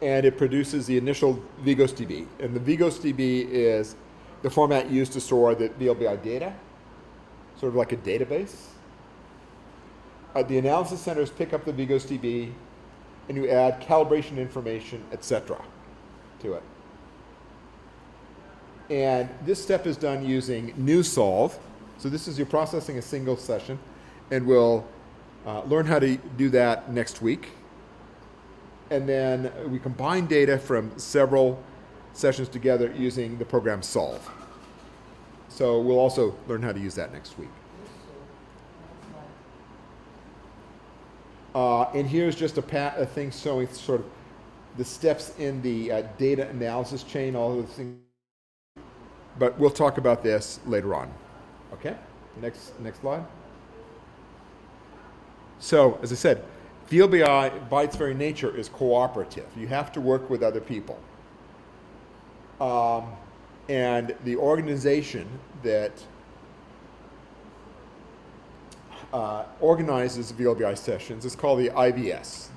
and it produces the initial VGOS-DB. And the VGOS-DB is the format used to store the VLBI data, sort of like a database. The analysis centers pick up the VGOS-DB, and you add calibration information, etc., to it. And this step is done using NewSolve. So this is you're processing a single session, and we'll learn how to do that next week. And then we combine data from several sessions together using the program Solve. So we'll also learn how to use that next week. And here's just a thing showing sort of the steps in the data analysis chain, all of the things. But we'll talk about this later on. Okay, next slide. So, as I said, VLBI, by its very nature, is cooperative. You have to work with other people. And the organization that organizes VLBI sessions is called the IVS.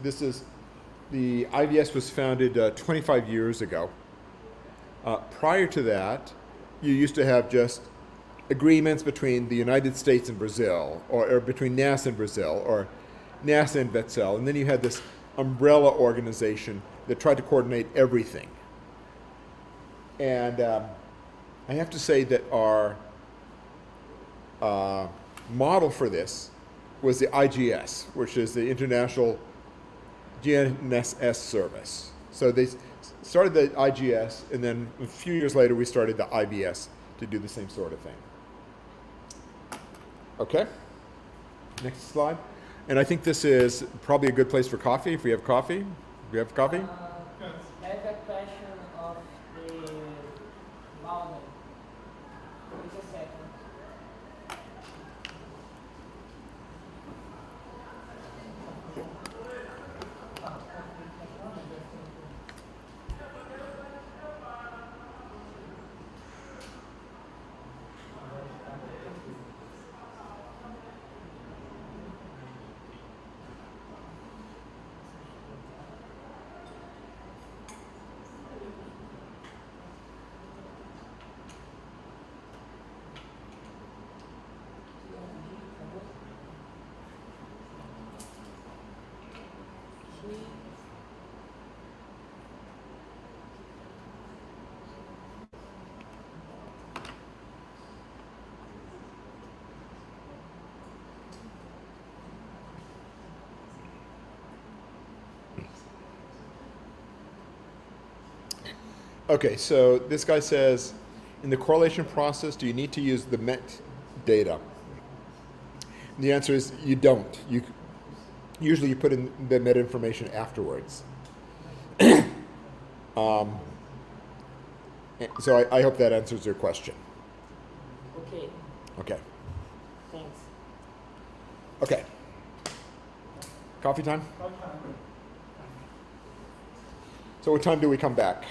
The IVS was founded 25 years ago. Prior to that, you used to have just agreements between the United States and Brazil, or between NASA and Brazil, or NASA and Wetzel, and then you had this umbrella organization that tried to coordinate everything. And I have to say that our model for this was the IGS, which is the International GNSS Service. So they started the IGS, and then a few years later we started the IBS to do the same sort of thing. Okay, next slide. And I think this is probably a good place for coffee, if we have coffee. Do we have coffee? I have a question of the model. Wait a second. Okay, so this guy says, in the correlation process, do you need to use the MET data? And the answer is you don't. Usually you put in the MET information afterwards. So I hope that answers your question. Okay, Okay. thanks. Okay. Coffee time? Okay. So what time do we come back?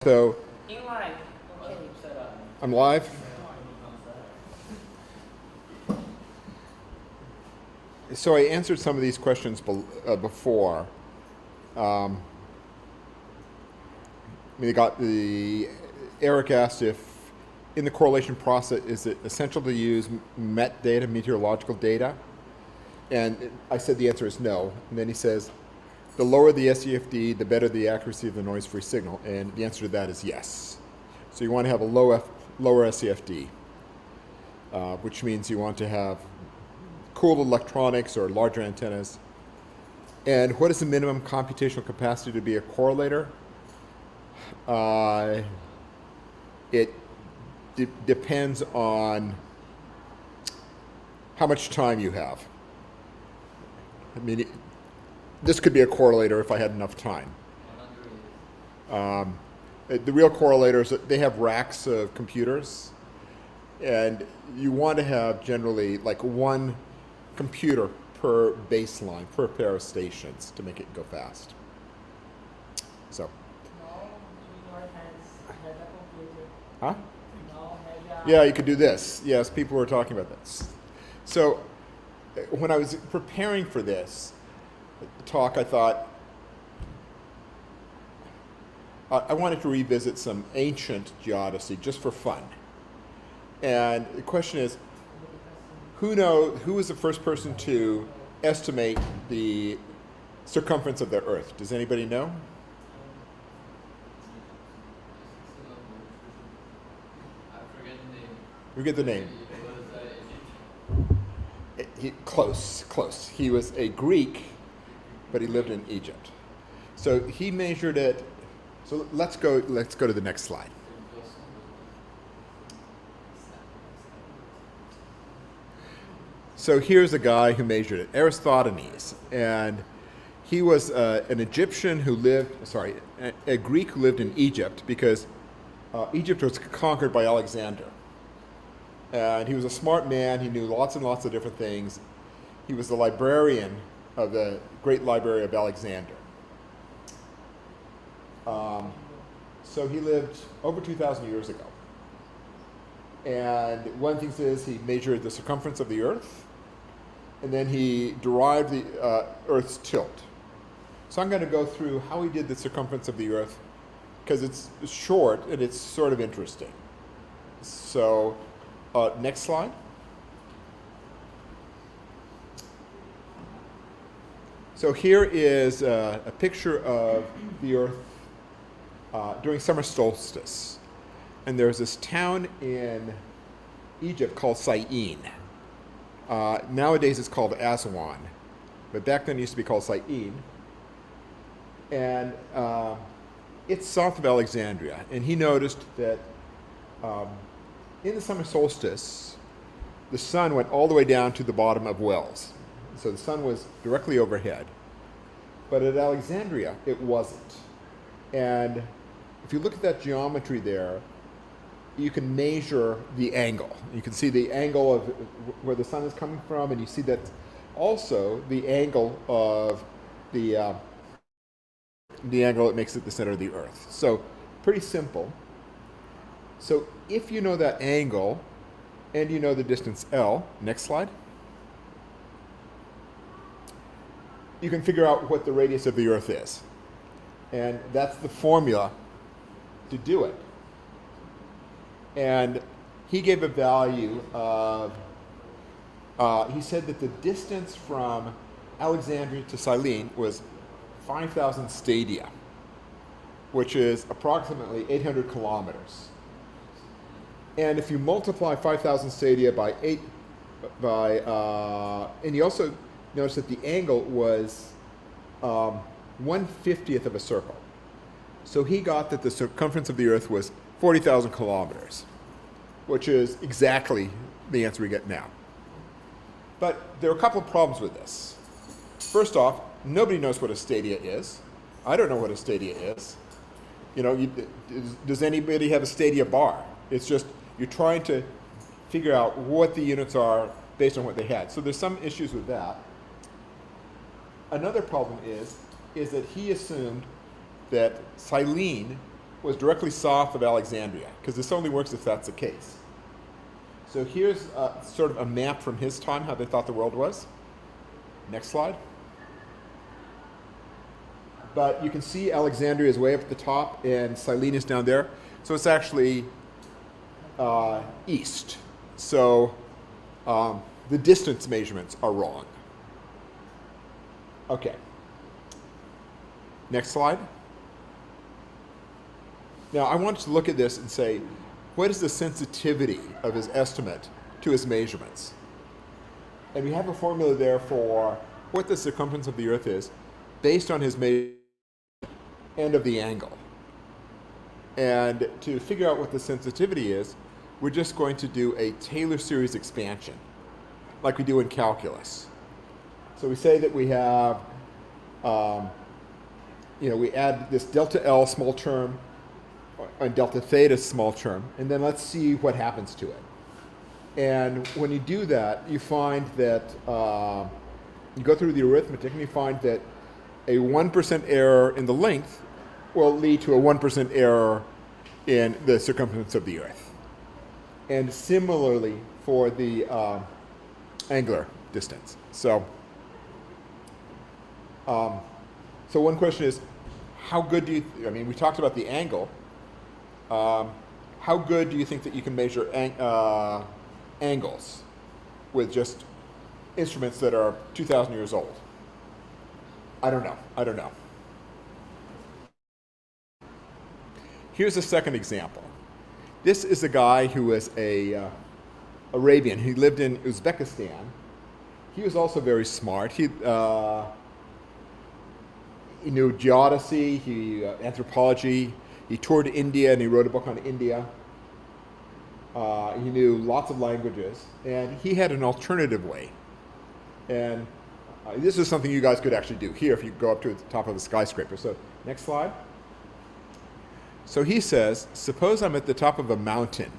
So In live. Okay. I'm live. So I answered some of these questions before. Eric asked if in the correlation process, is it essential to use MET data, meteorological data? And I said the answer is no. And then he says, the lower the SEFD, the better the accuracy of the noise-free signal. And the answer to that is yes. So you want to have a lower SEFD, which means you want to have cooled electronics or larger antennas. And what is the minimum computational capacity to be a correlator? It depends on how much time you have. I mean, this could be a correlator if I had enough time. The real correlators, they have racks of computers, and you want to have generally like one computer per baseline, per pair of stations to make it go fast. So. Huh? Yeah, you could do this. Yes, people were talking about this. So when I was preparing for this talk, I thought I wanted to revisit some ancient geodesy just for fun. And the question is, who was the first person to estimate the circumference of the Earth? Does anybody know? We get the name. Close. He was a Greek, but he lived in Egypt. So he measured it. So let's go to the next slide. So here's a guy who measured it, Eratosthenes, and he was an Egyptian who a Greek who lived in Egypt because Egypt was conquered by Alexander. And he was a smart man. He knew lots and lots of different things. He was the librarian of the Great Library of Alexander. So he lived over 2,000 years ago. And one of the things is he measured the circumference of the Earth, and then he derived the Earth's tilt. So I'm going to go through how he did the circumference of the Earth, because it's short and it's sort of interesting. So next slide. So here is a picture of the Earth during summer solstice. And there's this town in Egypt called Syene. Nowadays it's called Aswan, but back then it used to be called Syene. And it's south of Alexandria. And he noticed that in the summer solstice, the sun went all the way down to the bottom of wells. So the sun was directly overhead. But at Alexandria, it wasn't. And if you look at that geometry there, you can measure the angle. You can see the angle of where the sun is coming from, and you see that also the angle of the angle that makes it the center of the Earth. So pretty simple. So if you know that angle and you know the distance L, next slide, you can figure out what the radius of the Earth is. And that's the formula to do it. And he gave a value of, he said that the distance from Alexandria to Syene was 5,000 stadia, which is approximately 800 kilometers. And if you multiply 5,000 stadia by and you also notice that the angle was 1/50th of a circle. So he got that the circumference of the Earth was 40,000 kilometers, which is exactly the answer we get now. But there are a couple of problems with this. First off, nobody knows what a stadia is. I don't know what a stadia is. You know, does anybody have a stadia bar? It's just you're trying to figure out what the units are based on what they had. So there's some issues with that. Another problem is that he assumed that Syene was directly south of Alexandria, because this only works if that's the case. So here's sort of a map from his time, how they thought the world was. Next slide. But you can see Alexandria is way up at the top and Cyrene is down there. So it's actually east. So the distance measurements are wrong. Okay. Next slide. Now I want to look at this and say, what is the sensitivity of his estimate to his measurements? And we have a formula there for what the circumference of the Earth is based on his measurement and of the angle. And to figure out what the sensitivity is, we're just going to do a Taylor series expansion, like we do in calculus. So we say that we have, we add this delta L small term and delta theta small term, and then let's see what happens to it. And when you do that, you find that, you go through the arithmetic and you find that a 1% error in the length will lead to a 1% error in the circumference of the Earth. And similarly for the angular distance. So one question is, how good do you, we talked about the angle. How good do you think that you can measure angles with just instruments that are 2,000 years old? I don't know. Here's a second example. This is a guy who was a Arabian. He lived in Uzbekistan. He was also very smart. He knew geodesy, anthropology. He toured India and he wrote a book on India. He knew lots of languages, and he had an alternative way. And this is something you guys could actually do here if you go up to the top of a skyscraper. So next slide. So he says, suppose I'm at the top of a mountain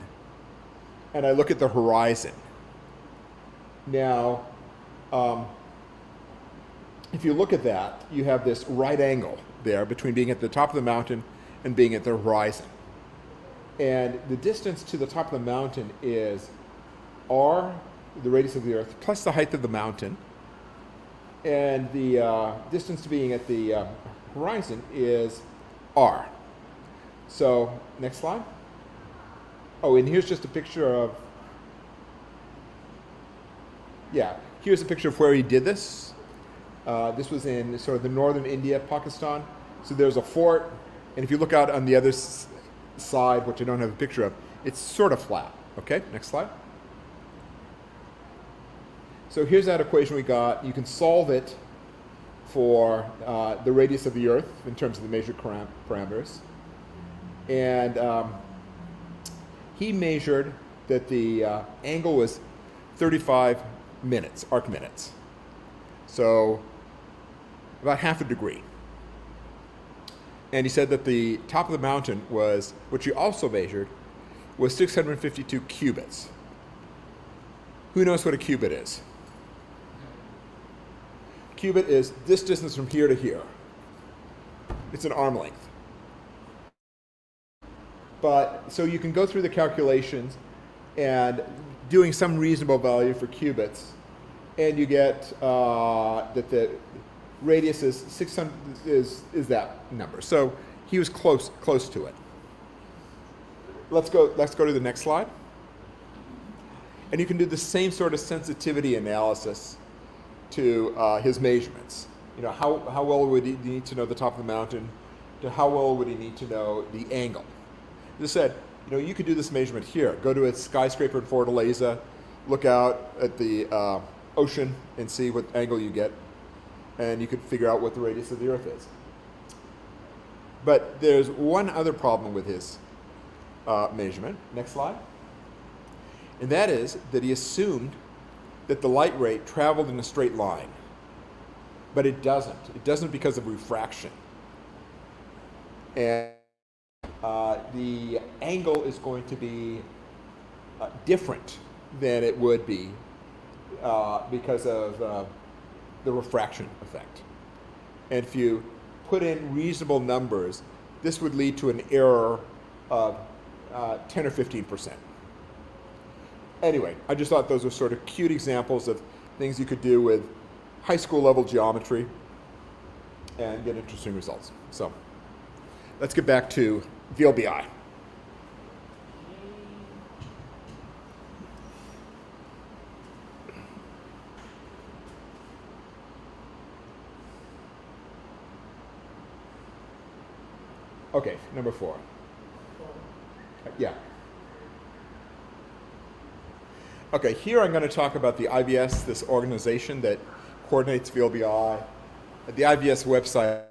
and I look at the horizon. Now, if you look at that, you have this right angle there between being at the top of the mountain and being at the horizon. And the distance to the top of the mountain is r, the radius of the Earth, plus the height of the mountain. And the distance to being at the horizon is r. So, next slide. Oh, and here's just a picture of, here's a picture of where he did this. This was in sort of the northern India, Pakistan. So there's a fort, and if you look out on the other side, which I don't have a picture of, it's sort of flat. Okay, next slide. So here's that equation we got. You can solve it for the radius of the Earth in terms of the measured parameters. And he measured that the angle was 35 minutes, arc minutes. So about half a degree. And he said that the top of the mountain was, which he also measured, was 652 cubits. Who knows what a cubit is? Cubit is this distance from here to here. It's an arm length. But, so you can go through the calculations and doing some reasonable value for cubits, and you get that the radius is 600 is that number. So he was close to it. Let's go to the next slide. And you can do the same sort of sensitivity analysis to his measurements. You know, how well would he need to know the top of the mountain, to how well would he need to know the angle. As I said, you know, you could do this measurement here. Go to a skyscraper in Fortaleza, look out at the ocean and see what angle you get, and you could figure out what the radius of the Earth is. But there's one other problem with his measurement. Next slide. And that is that he assumed that the light ray traveled in a straight line. But it doesn't. It doesn't because of refraction. And the angle is going to be different than it would be because of the refraction effect. And if you put in reasonable numbers this would lead to an error of 10 or 15%. Anyway, I just thought those were sort of cute examples of things you could do with high school level geometry and get interesting results. So let's get back to VLBI. Okay, number 4. Yeah. Okay, here I'm going to talk about the IVS, this organization that coordinates VLBI. The IVS website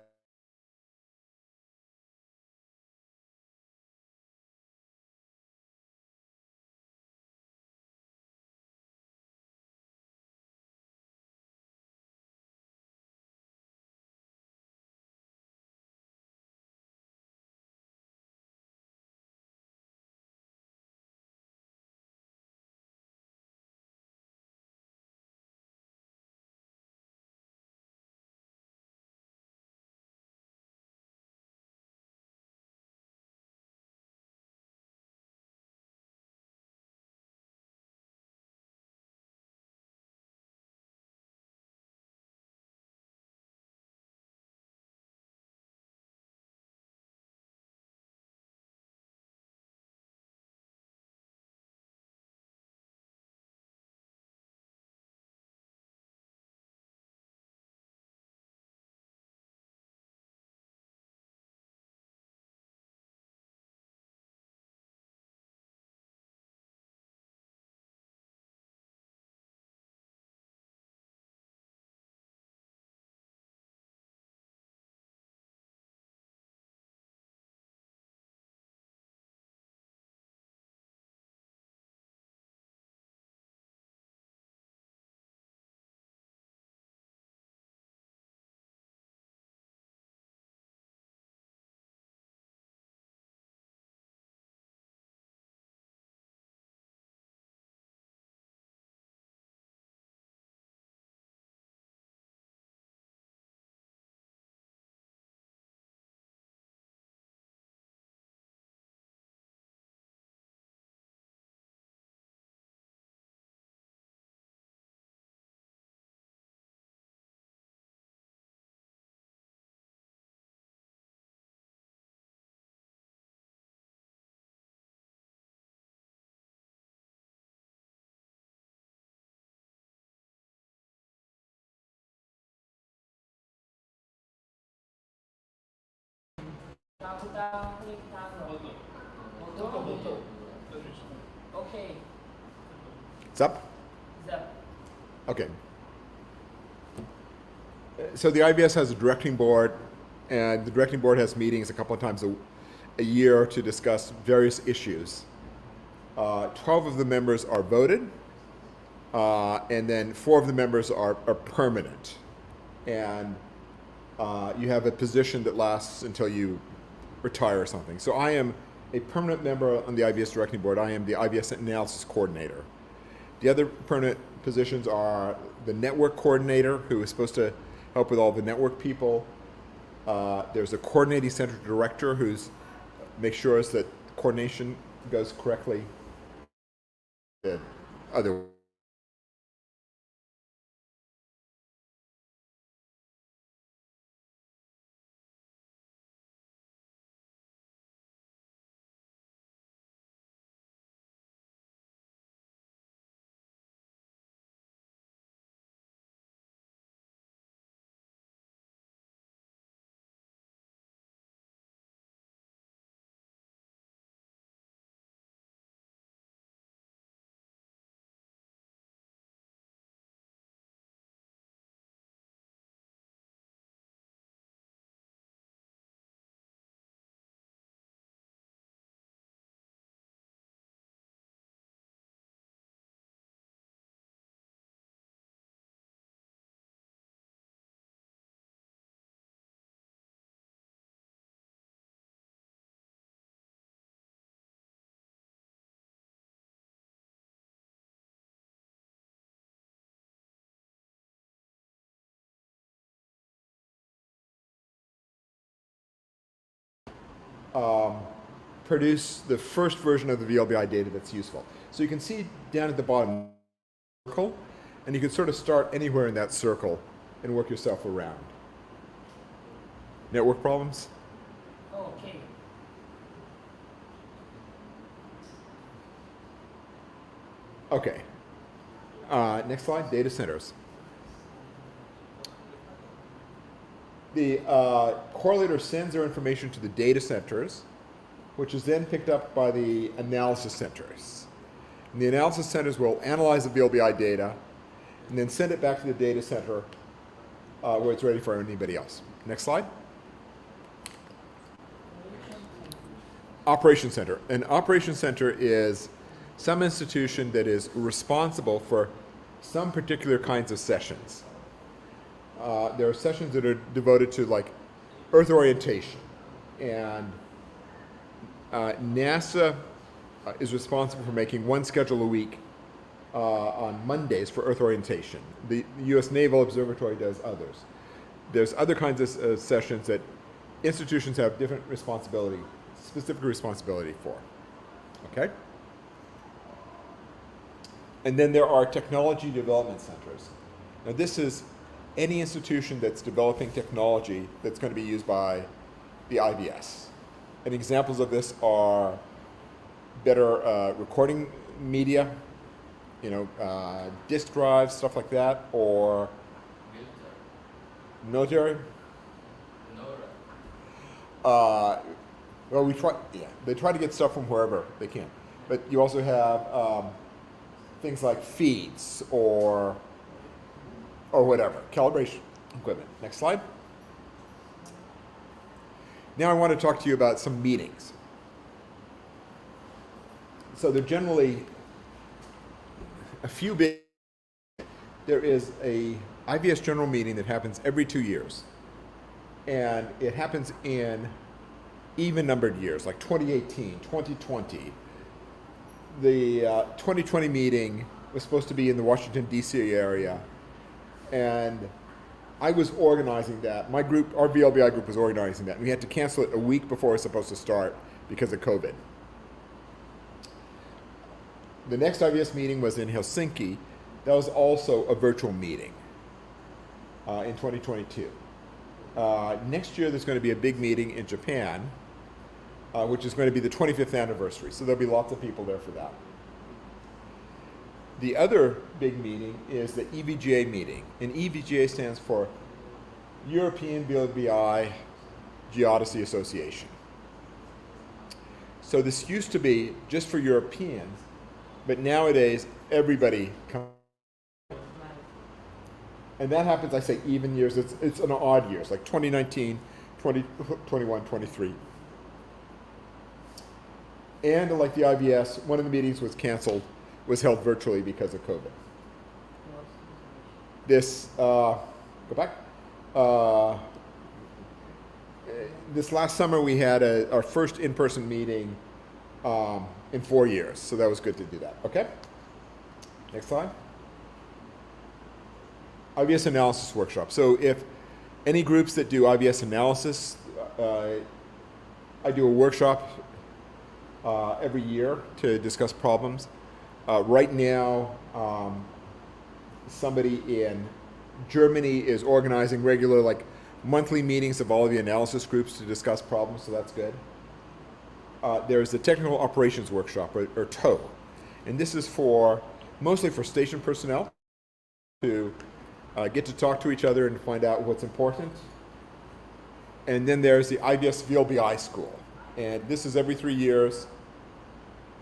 Tá clicando. Voltou? Ok. It's up? Zap. Okay. So the IVS has a directing board, and the directing board has meetings a couple of times a year to discuss various issues. 12 of the members are voted, and then 4 of the members are permanent. And you have a position that lasts until you retire or something. So I am a permanent member on the IVS directing board. I am the IVS analysis coordinator. The other permanent positions are the network coordinator, who is supposed to help with all the network people. There's a coordinating center director who's makes sure that coordination goes correctly. The other produce the first version of the VLBI data that's useful. So you can see down at the bottom, circle, and you can sort of start anywhere in that circle and work yourself around. Network problems? Okay. Okay. Next slide, data centers. The correlator sends their information to the data centers, which is then picked up by the analysis centers. And the analysis centers will analyze the VLBI data and then send it back to the data center where it's ready for anybody else. Next slide. Operation center. An operation center is some institution that is responsible for some particular kinds of sessions. There are sessions that are devoted to like Earth orientation, and NASA is responsible for making one schedule a week on Mondays for Earth orientation. The U.S. Naval Observatory does others. There's other kinds of sessions that institutions have different responsibility, specific responsibility for. Okay? And then there are technology development centers. Now this is any institution that's developing technology that's going to be used by the IBS. And examples of this are better recording media, disk drives, stuff like that, or military. Well, they try to get stuff from wherever they can. But you also have things like feeds or whatever, calibration equipment. Next slide. Now I want to talk to you about some meetings. So they're generally a few big. There is a IVS general meeting that happens every 2 years. And it happens in even numbered years, like 2018, 2020. The 2020 meeting was supposed to be in the Washington, D.C. area. And I was organizing that. My group, our VLBI group, was organizing that. We had to cancel it a week before it was supposed to start because of COVID. The next IVS meeting was in Helsinki. That was also a virtual meeting in 2022. Next year, there's going to be a big meeting in Japan, which is going to be the 25th anniversary. So there'll be lots of people there for that. The other big meeting is the EVGA meeting. And EVGA stands for European VLBI Geodesy Association. So this used to be just for Europeans, but nowadays everybody comes. And that happens, I say even years, it's an odd years, like 2019, 2021, 23. And like the IVS, one of the meetings was canceled, was held virtually because of COVID. This, go back. This last summer we had our first in-person meeting in 4 years, so that was good to do that. Okay? Next slide. IVS analysis workshop. So if any groups that do IVS analysis, I do a workshop every year to discuss problems. Right now, somebody in Germany is organizing regular, like, monthly meetings of all of the analysis groups to discuss problems, so that's good. There's the technical operations workshop, or TOE, and this is mostly for station personnel to get to talk to each other and find out what's important. And then there's the IVS VLBI school, and this is every 3 years.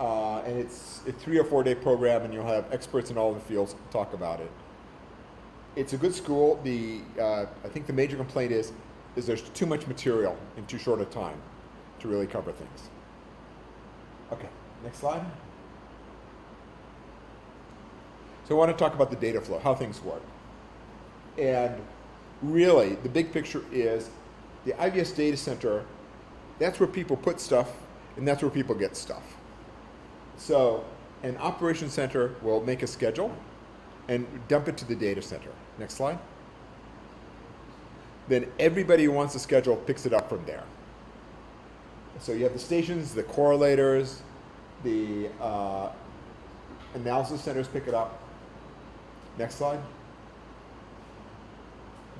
And it's a 3 or 4 day program, and you'll have experts in all the fields talk about it. It's a good school. I think the major complaint is there's too much material in too short a time to really cover things. Okay, next slide. So I want to talk about the data flow, how things work. And really, the big picture is the IVS data center, that's where people put stuff, and that's where people get stuff. So an operations center will make a schedule and dump it to the data center. Next slide. Then everybody who wants a schedule picks it up from there. so you have the stations, the correlators, the analysis centers pick it up. Next slide.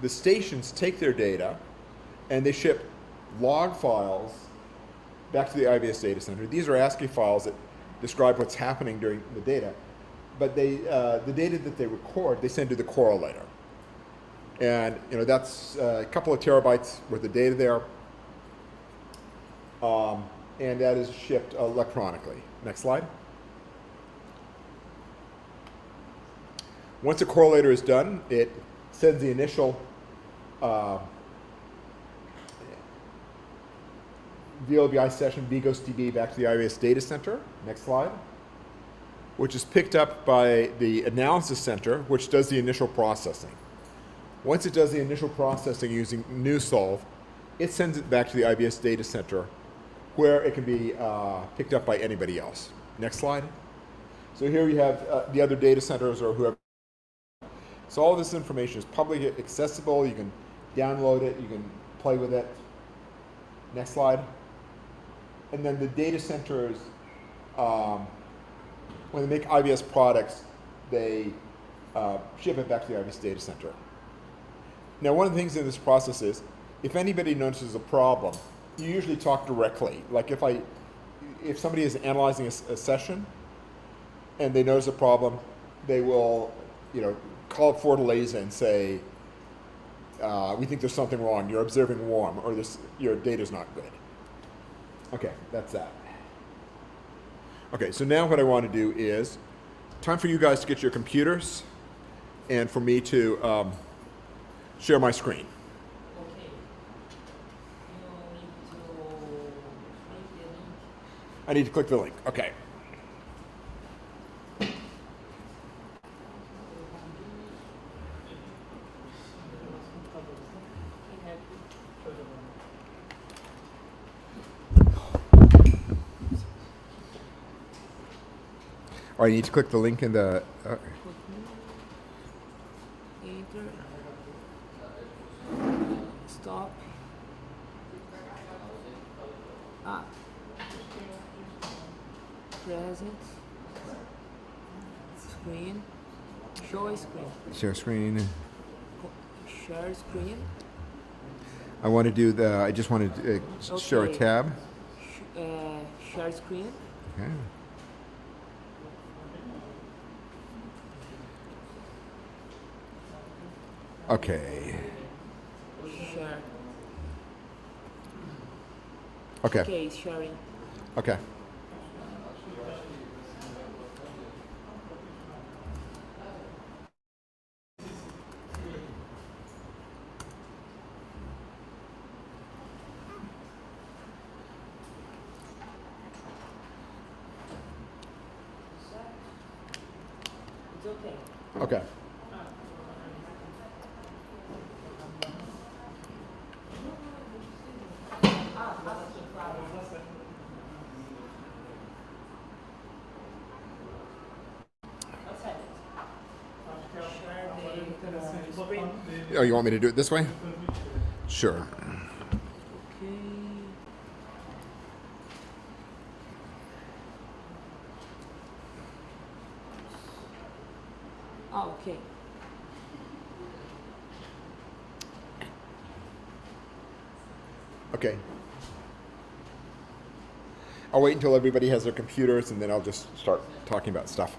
The stations take their data and they ship log files back to the IBS data center. These are ASCII files that describe what's happening during the data. But they, the data that they record, they send to the correlator. And that's a couple of terabytes worth of data there. And that is shipped electronically. Next slide. Once a correlator is done, it sends the initial VLBI session, VGOS-DB, back to the IBS data center. Next slide. Which is picked up by the analysis center, which does the initial processing. Once it does the initial processing using NewSolve, it sends it back to the IBS data center, where it can be picked up by anybody else. Next slide. So here you have the other data centers or whoever. So all this information is publicly accessible. You can download it. You can play with it. Next slide. And then the data centers, when they make IBS products, they ship it back to the IBS data center. Now, one of the things in this process is, if anybody notices a problem, you usually talk directly. Like if somebody is analyzing a session and they notice a problem, they will, call up Fortaleza and say, we think there's something wrong. You're observing warm, or your data's not good. Okay, that's that. Okay, so now what I want to do is, time for you guys to get your computers and for me to share my screen. Okay. You need to click the link. I need to click the link. Okay. Or I need to click the link in the. Enter. Stop. Present. Screen. Show screen. Share screen. Share screen. I want to do the. I just want to share a Okay. tab. Share screen. Okay. Okay. Share. Okay. Okay, sharing. Okay. It's okay. Okay. What's happening? Share the screen. Oh, you want me to do it this way? Sure. Okay. Oh, okay. Okay. I'll wait until everybody has their computers and then I'll just start talking about stuff.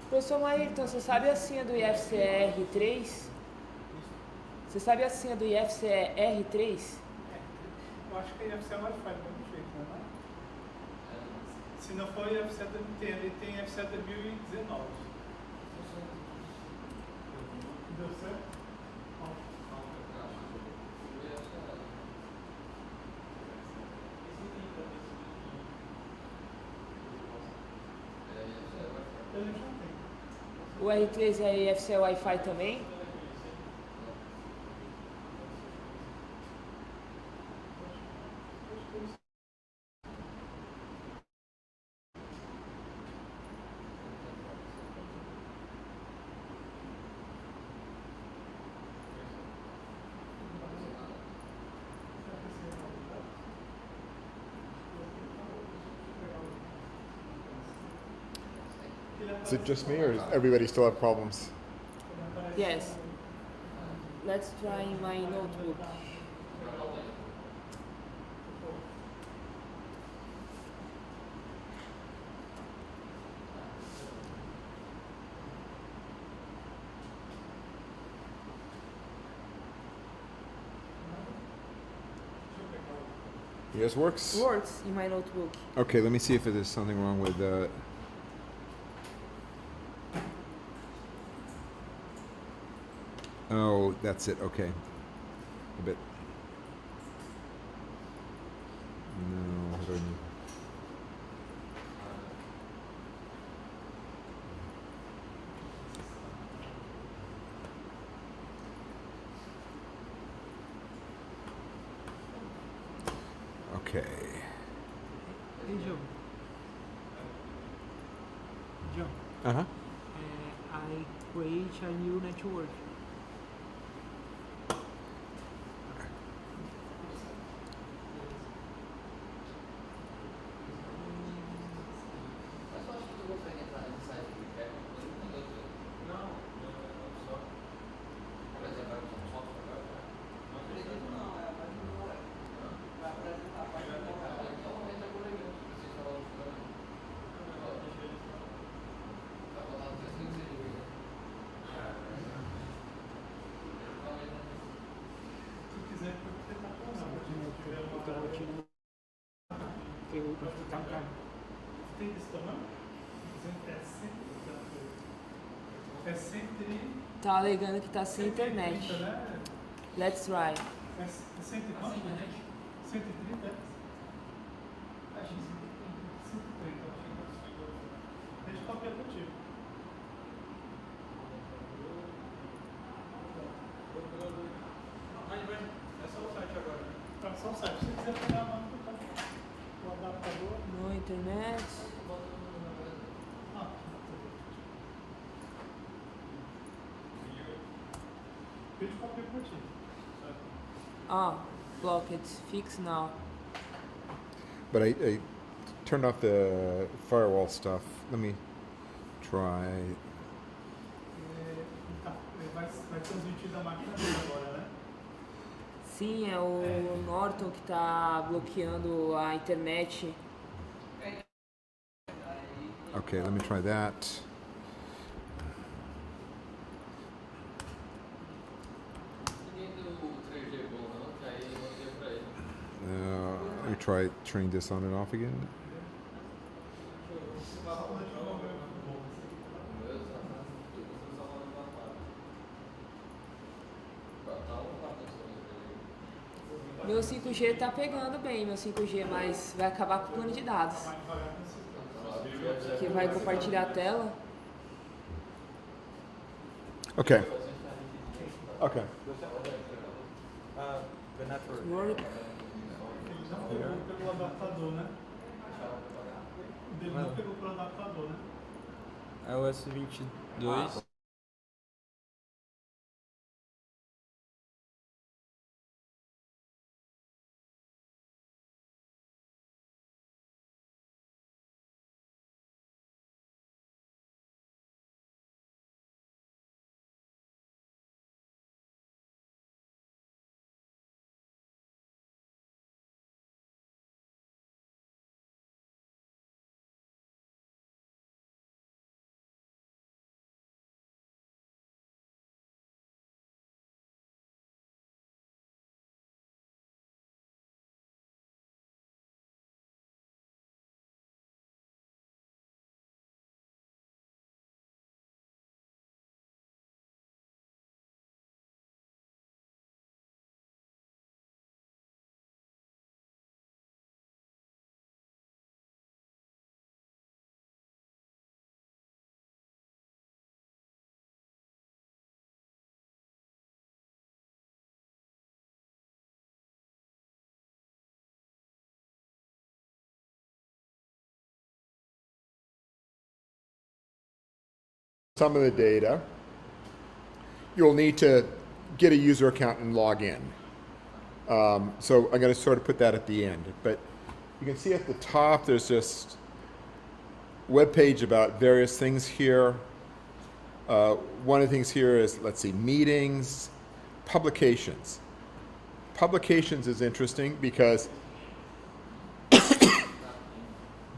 Professor Maírton, você sabe a senha do IFCR3? Você sabe a senha do IFCR3? Eu acho que a IFC é Wi-Fi do mesmo jeito, né? Se não for IFC, ele tem IFC 2019. Deu certo? A gente não tem. O R3 é IFC Wi-Fi também? Is it just me, or does everybody still have problems? Yes. Let's try my notebook. Yes, works? Works in my notebook. Okay, let me see if there's something wrong with Oh, that's it. Okay. A bit. No, I don't need. Okay. Hey, Joe. Joe, Uh-huh. I create a new network. Mas eu acho que eu vou pegar nesse site que quer, eu não tenho outro. Não, só. Por exemplo, vai usar foto agora? Não acredito não, é a página do web. Vai apresentar a página do web. Então entra por aí, vocês falam de câmera. Vai botar 300 GB. Se quiser, pode tentar passar. Tem desse tamanho? É 130, Tá alegando que tá sem internet. né? Let's try. É 100 e quanto? 130? Acho que 130. Deixa eu copiar contigo. É só o site agora. Tá, só o site. Se você quiser pegar a mão, o adaptador. No internet. Ah, deixa eu copiar pra ti. Ah, block it. Fix now. But I turned off the firewall stuff. Let me try. Vai transmitir da máquina dele agora, né? Sim, é o Norton que tá bloqueando a internet. Okay, let me try that. Ninguém deu o 3G bom não, que aí eu mandei pra ele. Let me try turning this on and off again. Meu 5G tá pegando bem, meu 5G, mas vai acabar com o plano de dados. Que vai compartilhar a tela. Okay. Okay. Work. Ele não pegou pelo adaptador, né? Ele não pegou pelo adaptador, né? iOS 22. some of the data, you'll need to get a user account and log in. So I'm going to sort of put that at the end. But you can see at the top there's just a web page about various things here. One of the things here is, let's see, meetings, publications. Publications is interesting because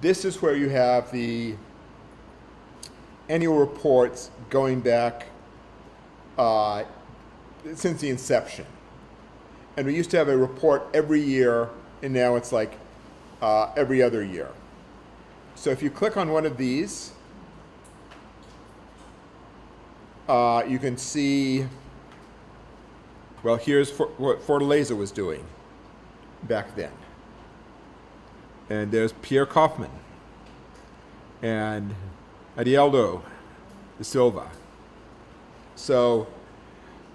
this is where you have the annual reports going back since the inception. And we used to have a report every year, and now it's like every other year. So if you click on one of these, you can see, well, here's what Fortaleza was doing back then. And there's Pierre Kaufman and Adieldo de Silva. So,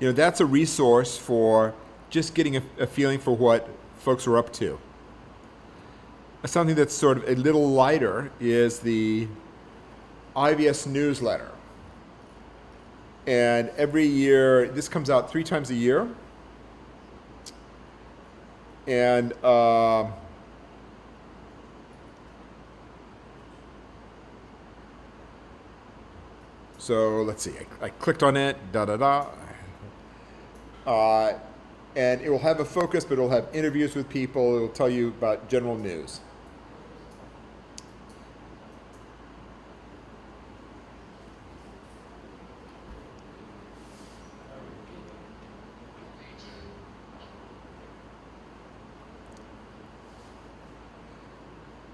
you know, that's a resource for just getting a feeling for what folks are up to. Something that's sort of a little lighter is the IVS newsletter. And every year, this comes out 3 times a year. And so let's see, I clicked on it, and it will have a focus, but it will have interviews with people. It will tell you about general news.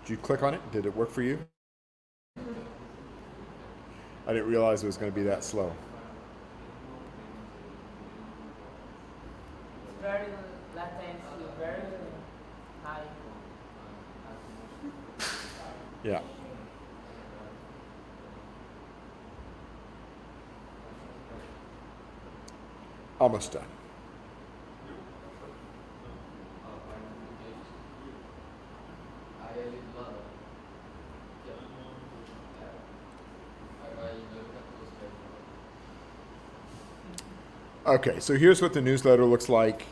Did you click on it? Did it work for you? I didn't realize it was going to be that slow. Very latency, very high. Yeah. Almost done. Okay, so here's what the newsletter looks like.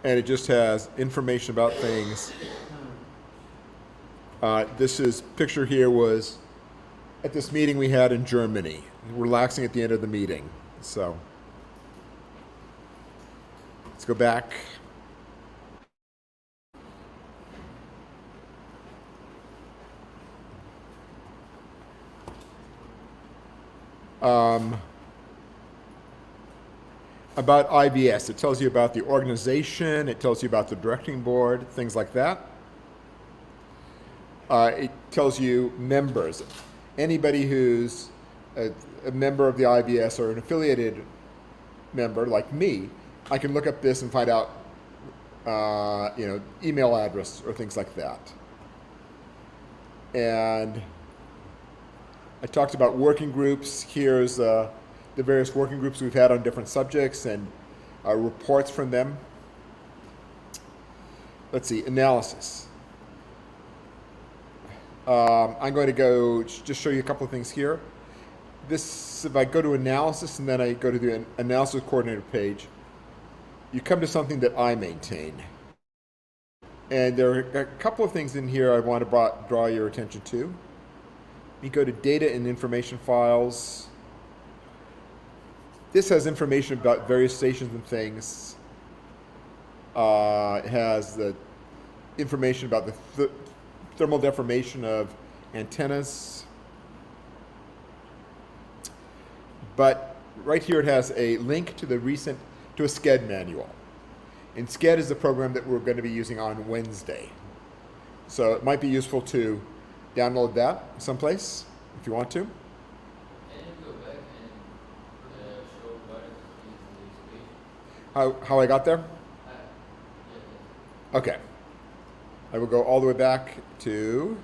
And it just has information about things. This picture here was at this meeting we had in Germany. Relaxing at the end of the meeting. So let's go back. About IBS, it tells you about the organization, it tells you about the directing board, things like that. It tells you members. Anybody who's a member of the IBS or an affiliated member, like me, I can look up this and find out, email address or things like that. And I talked about working groups. Here's the various working groups we've had on different subjects and reports from them. Let's see, analysis. I'm going to go just show you a couple of things here. This, if I go to analysis and then I go to the analysis coordinator page, you come to something that I maintain. And there are a couple of things in here I want to draw your attention to. You go to data and information files. This has information about various stations and things. It has the information about the thermal deformation of antennas. But right here it has a link to a SCED manual. And SCED is the program that we're going to be using on Wednesday. So it might be useful to download that someplace if you want to. Can you go back and show what is this page? How I got there? Yeah. Okay. I will go all the way back to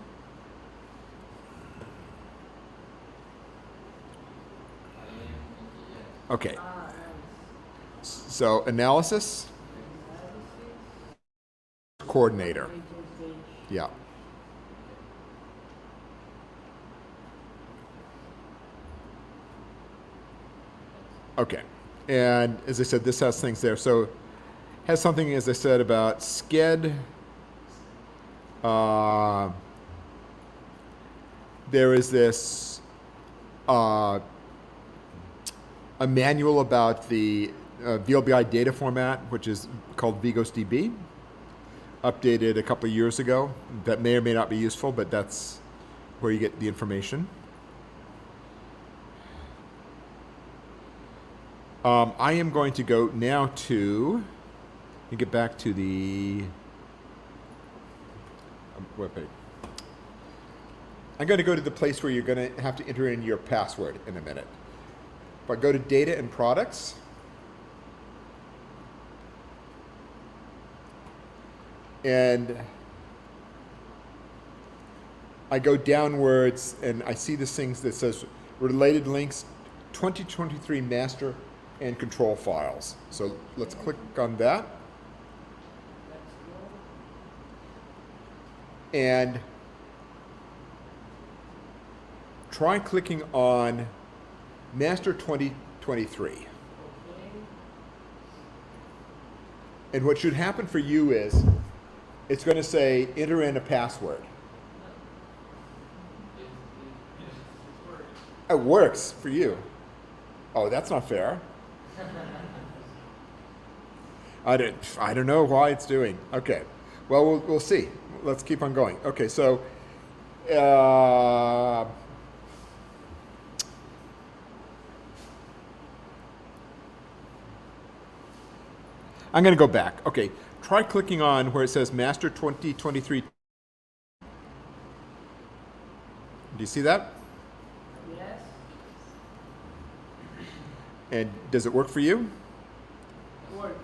okay. So analysis coordinator. Yeah. Okay. And as I said, this has things there. So has something, as I said, about SCED. There is this a manual about the VLBI data format, which is called VigosDB, updated a couple of years ago. That may or may not be useful, but that's where you get the information. I am going to go now to, let me get back to the webpage. I'm going to go to the place where you're going to have to enter in your password in a minute. If I go to Data and Products, and I go downwards and I see this thing that says related links, 2023 master and control files. So let's click on that. And try clicking on master 2023. And what should happen for you is it's going to say enter in a password. It works for you. Oh, that's not fair. I don't know why it's doing. Okay. Well, we'll see. Let's keep on going. Okay, so I'm going to go back. Okay, try clicking on where it says Master 2023. Do you see that? Yes. And does it work for you? Work.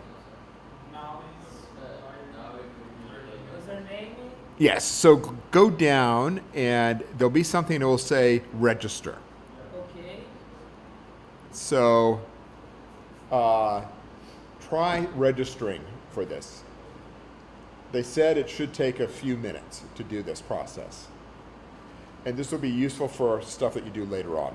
Username. Yes, so go down and there'll be something that will say register. Okay. So try registering for this. They said it should take a few minutes to do this process. And this will be useful for stuff that you do later on.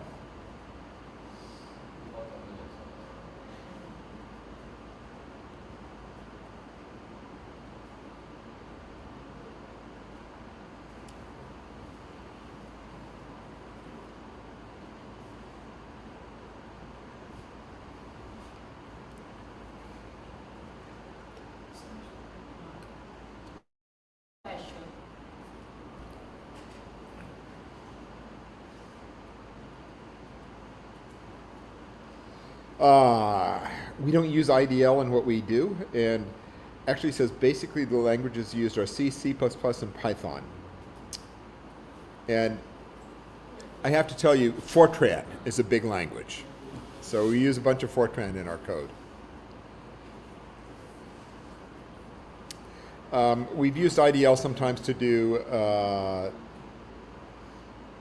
Question. We don't use IDL in what we do, and actually says basically the languages used are C, C++, and Python. And I have to tell you, Fortran is a big language. So we use a bunch of Fortran in our code. We've used IDL sometimes to do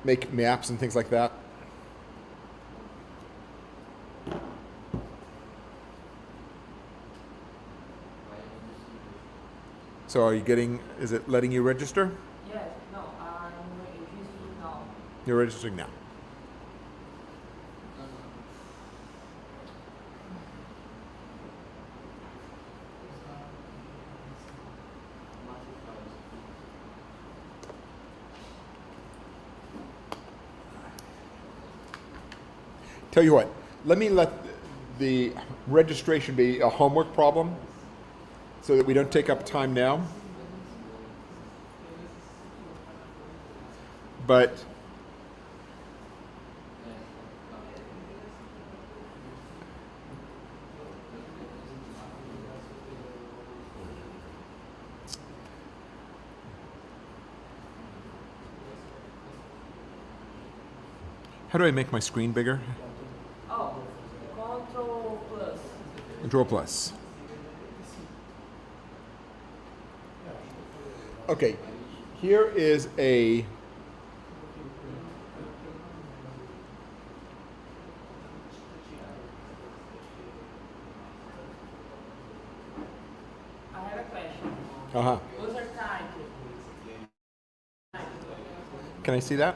make maps and things like that. So are you getting, is it letting you register? Yes. No. I'm registering now. You're registering now. Tell you what, let me let the registration be a homework problem so that we don't take up time now. But how do I make my screen bigger? Oh, Control plus. Control plus. Okay, here is a I have a question. uh-huh. User type. Can I see that?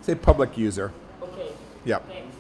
Say public user. Okay. Yeah. Thanks.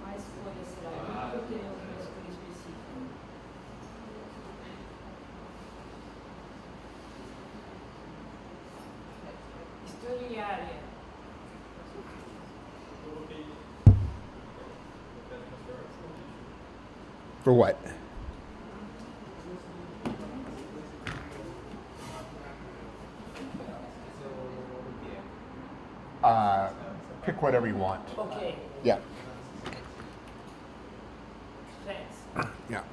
A escolha será livre ou tem alguma escolha específica? Escolha área. For what? Pick whatever you want. Okay. Yeah. Thanks. Yeah.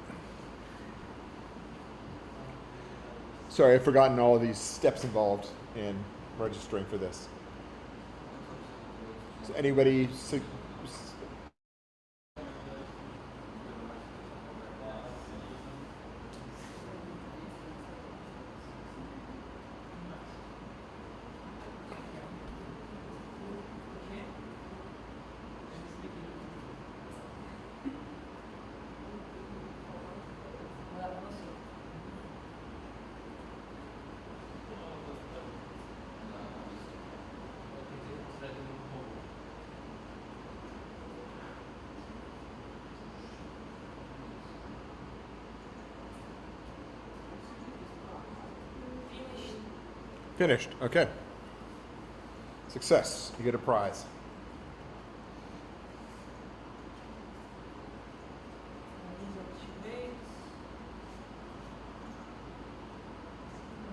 Sorry, I've forgotten all of these steps involved in registering for this. So anybody finished? Okay. Success. You get a prize.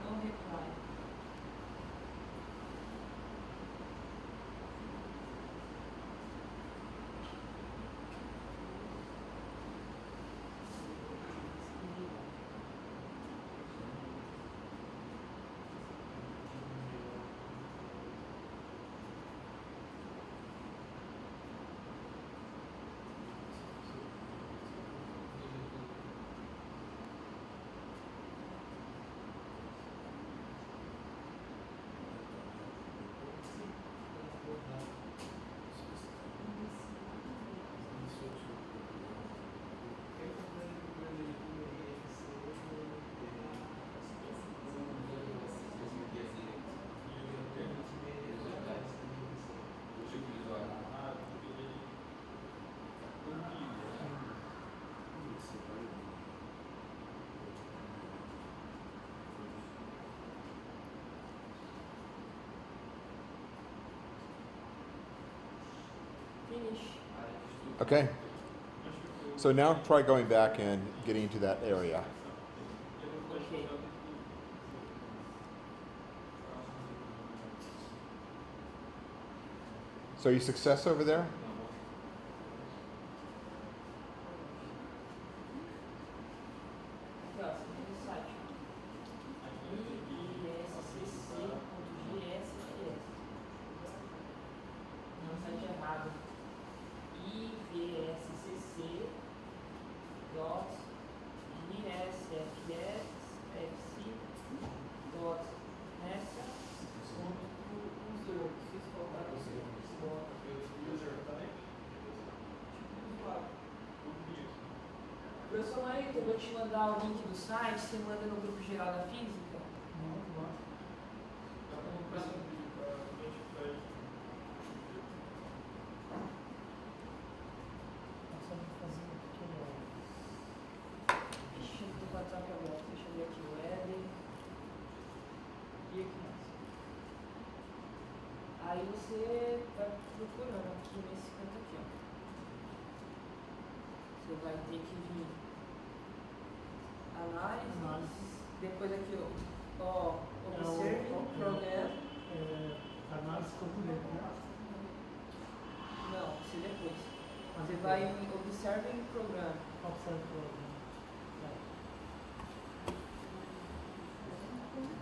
No reply. Finish. Okay. So now try going back and getting into that area. Okay. So you success over there? Próximo do site. iscc.gs.gs. Não, site errado. Professor Marito, eu vou te mandar o link do site, você manda no grupo geral da física? Só vou fazer. Aí você vai procurando aqui nesse canto aqui, ó. Você vai ter que vir análise, depois aqui, ó, observe program. Análise corporate, né? Não, isso é depois. Você vai em observe program. Observe program.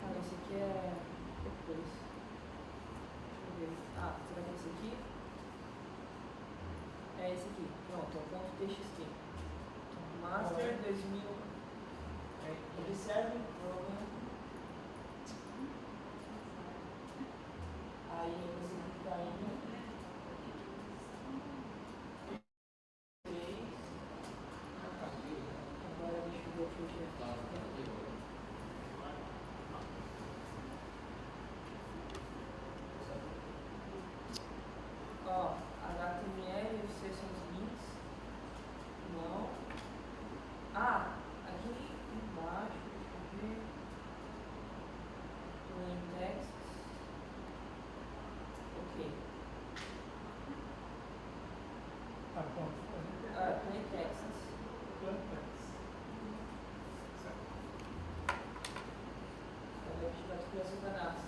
Ah, esse aqui é depois. Deixa eu ver. Ah, será que é esse aqui? É esse aqui. Pronto, é o ponto .txt. Master 2000. Observe program. Aí você clica em 3. Agora deixa eu ver o que é. Ó, HTML, vocês são os links. Não. Ah, aqui embaixo, deixa eu ver. Plain text. Ok. Tá bom. Plain text. Vai ativar a criação da NAS.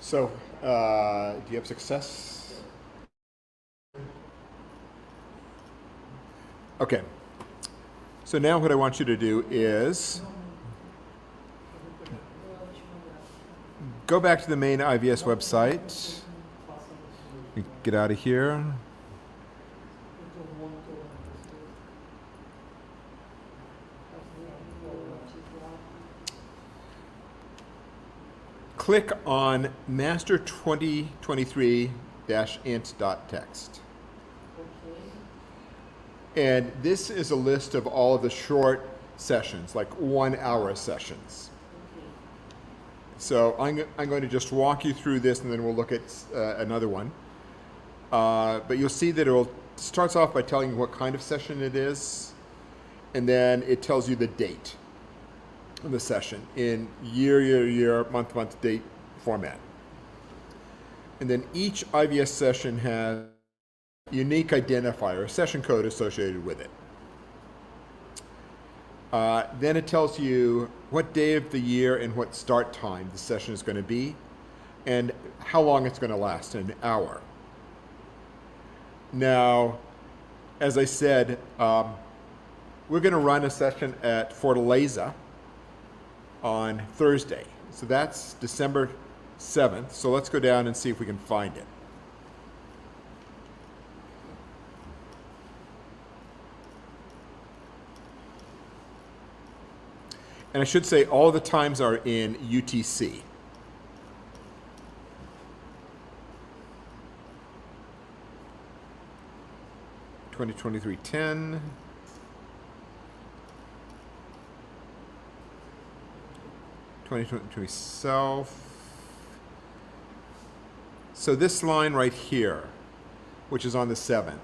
So, do you have success? Okay. So now what I want you to do is go back to the main IVS website. Get out of here. Click on master 2023-int.txt. And this is a list of all of the short sessions, like 1 hour sessions. So I'm going to just walk you through this and then we'll look at another one. But you'll see that it starts off by telling you what kind of session it is, and then it tells you the date of the session in year, month, date format. And then each IVS session has a unique identifier, a session code associated with it. Then it tells you what day of the year and what start time the session is going to be, and how long it's going to last, an hour. Now, as I said, we're going to run a session at Fortaleza on Thursday. So that's December 7th. So let's go down and see if we can find it. And I should say all the times are in UTC. $2023.10. $2023 self. So this line right here, which is on the 7th,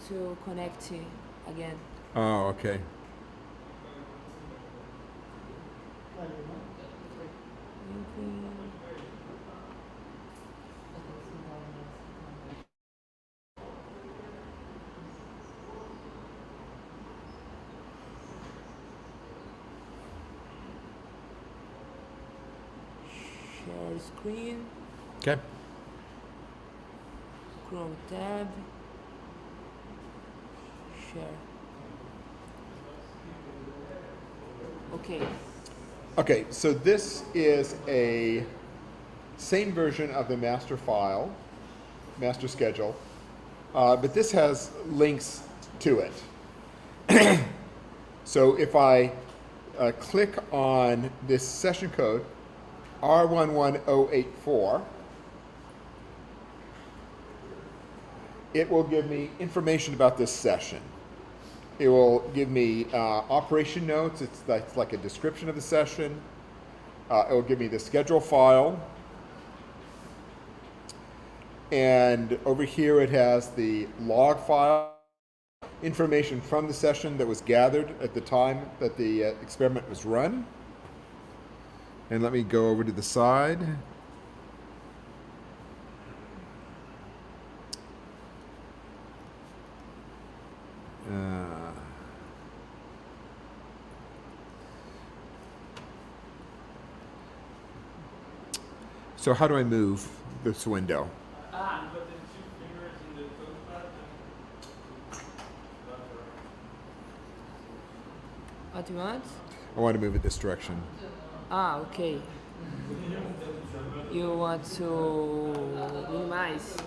to connect again. Oh, okay. Share screen, Okay. Chrome tab, share. Okay. Okay, so this is a same version of the master file, master schedule, but this has links to it. So if I click on this session code, R11084, it will give me information about this session. It will give me operation notes. It's like a description of the session. It will give me the schedule file. And over here it has the log file, information from the session that was gathered at the time that the experiment was run. And let me go over to the side. So how do I move this window? But the two fingers in the touchpad What you want? I want to move it this direction. Okay. You want to minimize?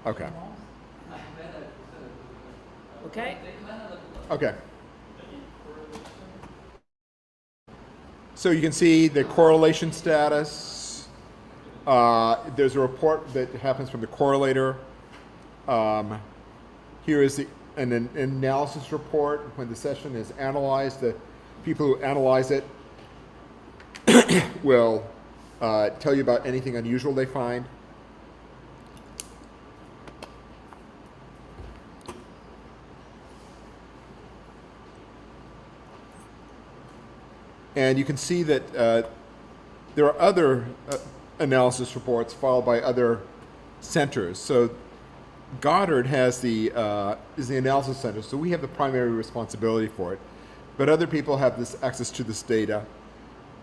Okay. Okay. Okay. So you can see the correlation status. There's a report that happens from the correlator. Here is an analysis report. When the session is analyzed, the people who analyze it will tell you about anything unusual they find. And you can see that there are other analysis reports filed by other centers. So Goddard has is the analysis center, so we have the primary responsibility for it. But other people have this access to this data.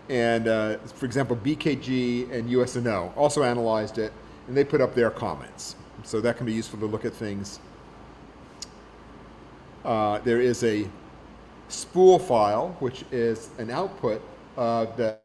And for example, BKG and USNO also analyzed it, and they put up their comments. So that can be useful to look at things. There is a spool file, which is an output of the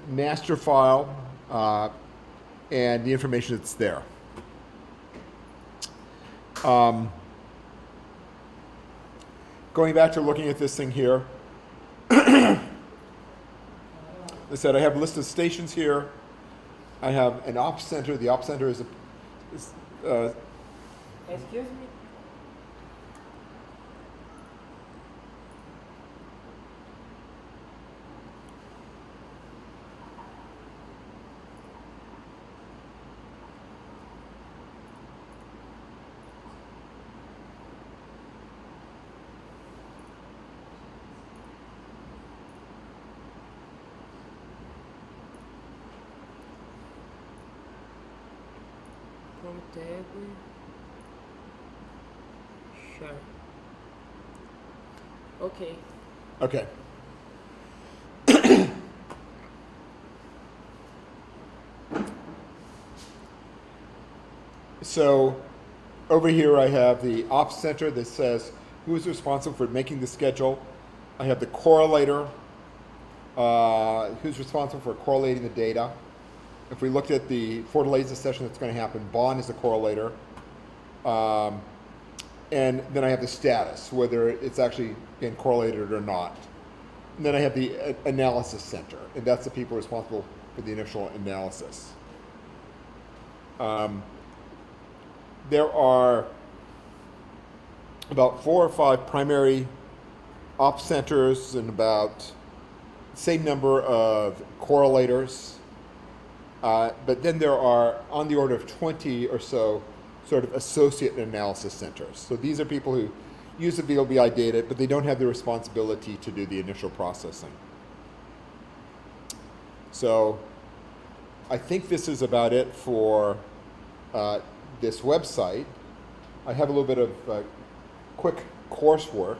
master file and the information that's there. Going back to looking at this thing here, I said I have a list of stations here. I have an ops center. The ops center is Excuse me? Tag. Sure. Okay. okay. So over here I have the ops center that says who is responsible for making the schedule. I have the correlator, who's responsible for correlating the data. If we looked at the Fortaleza session that's going to happen, Bond is the correlator. And then I have the status, whether it's actually been correlated or not. And then I have the analysis center, and that's the people responsible for the initial analysis. There are about 4 or 5 primary ops centers and about the same number of correlators. But then there are on the order of 20 or so sort of associate analysis centers. So these are people who use the VLBI data, but they don't have the responsibility to do the initial processing. So I think this is about it for this website. I have a little bit of quick coursework.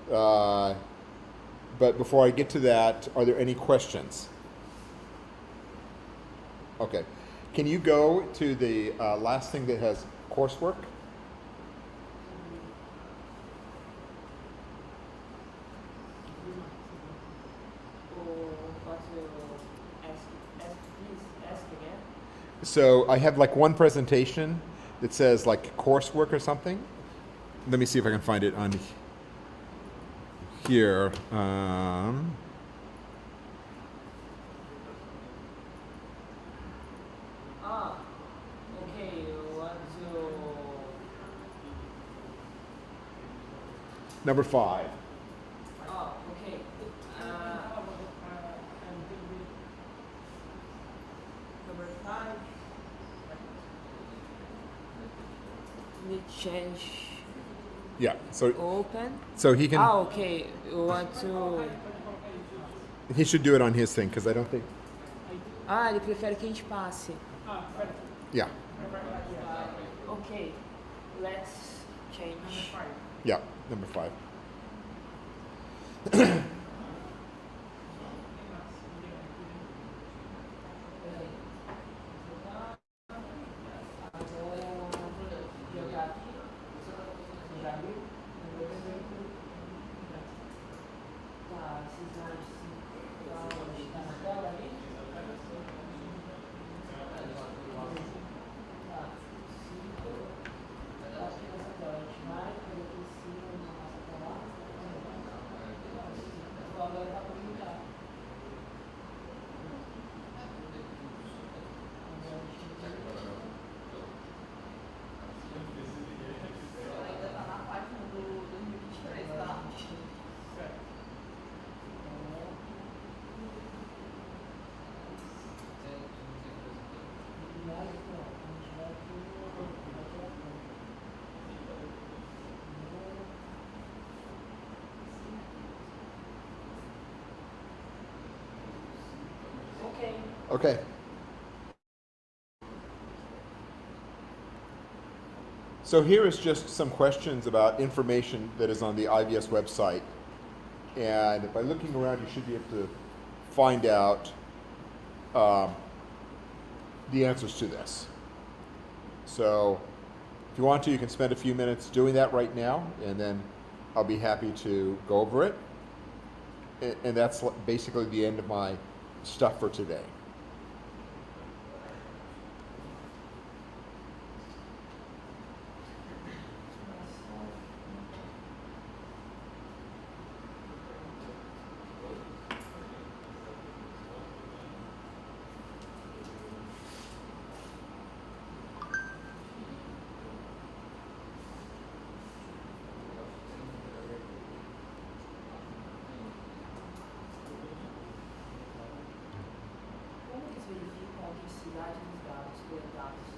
But before I get to that, are there any questions? Okay. Can you go to the last thing that has coursework? So I have like one presentation that says like coursework or something. Let me see if I can find it on here. Okay, you want to... Number 5. Oh, okay. Number 5. Need change Yeah. So open. he can. Ah, okay. You want to... He should do it on his thing because I don't think. Ah, ele prefere que a gente passe. Yeah. Okay, let's change. Yeah. Number 5. Okay. So here is just some questions about information that is on the IVS website. And by looking around, you should be able to find out the answers to this. So if you want to, you can spend a few minutes doing that right now, and then I'll be happy to go over it. And that's basically the end of my stuff for today. velocidade dos dados coletados.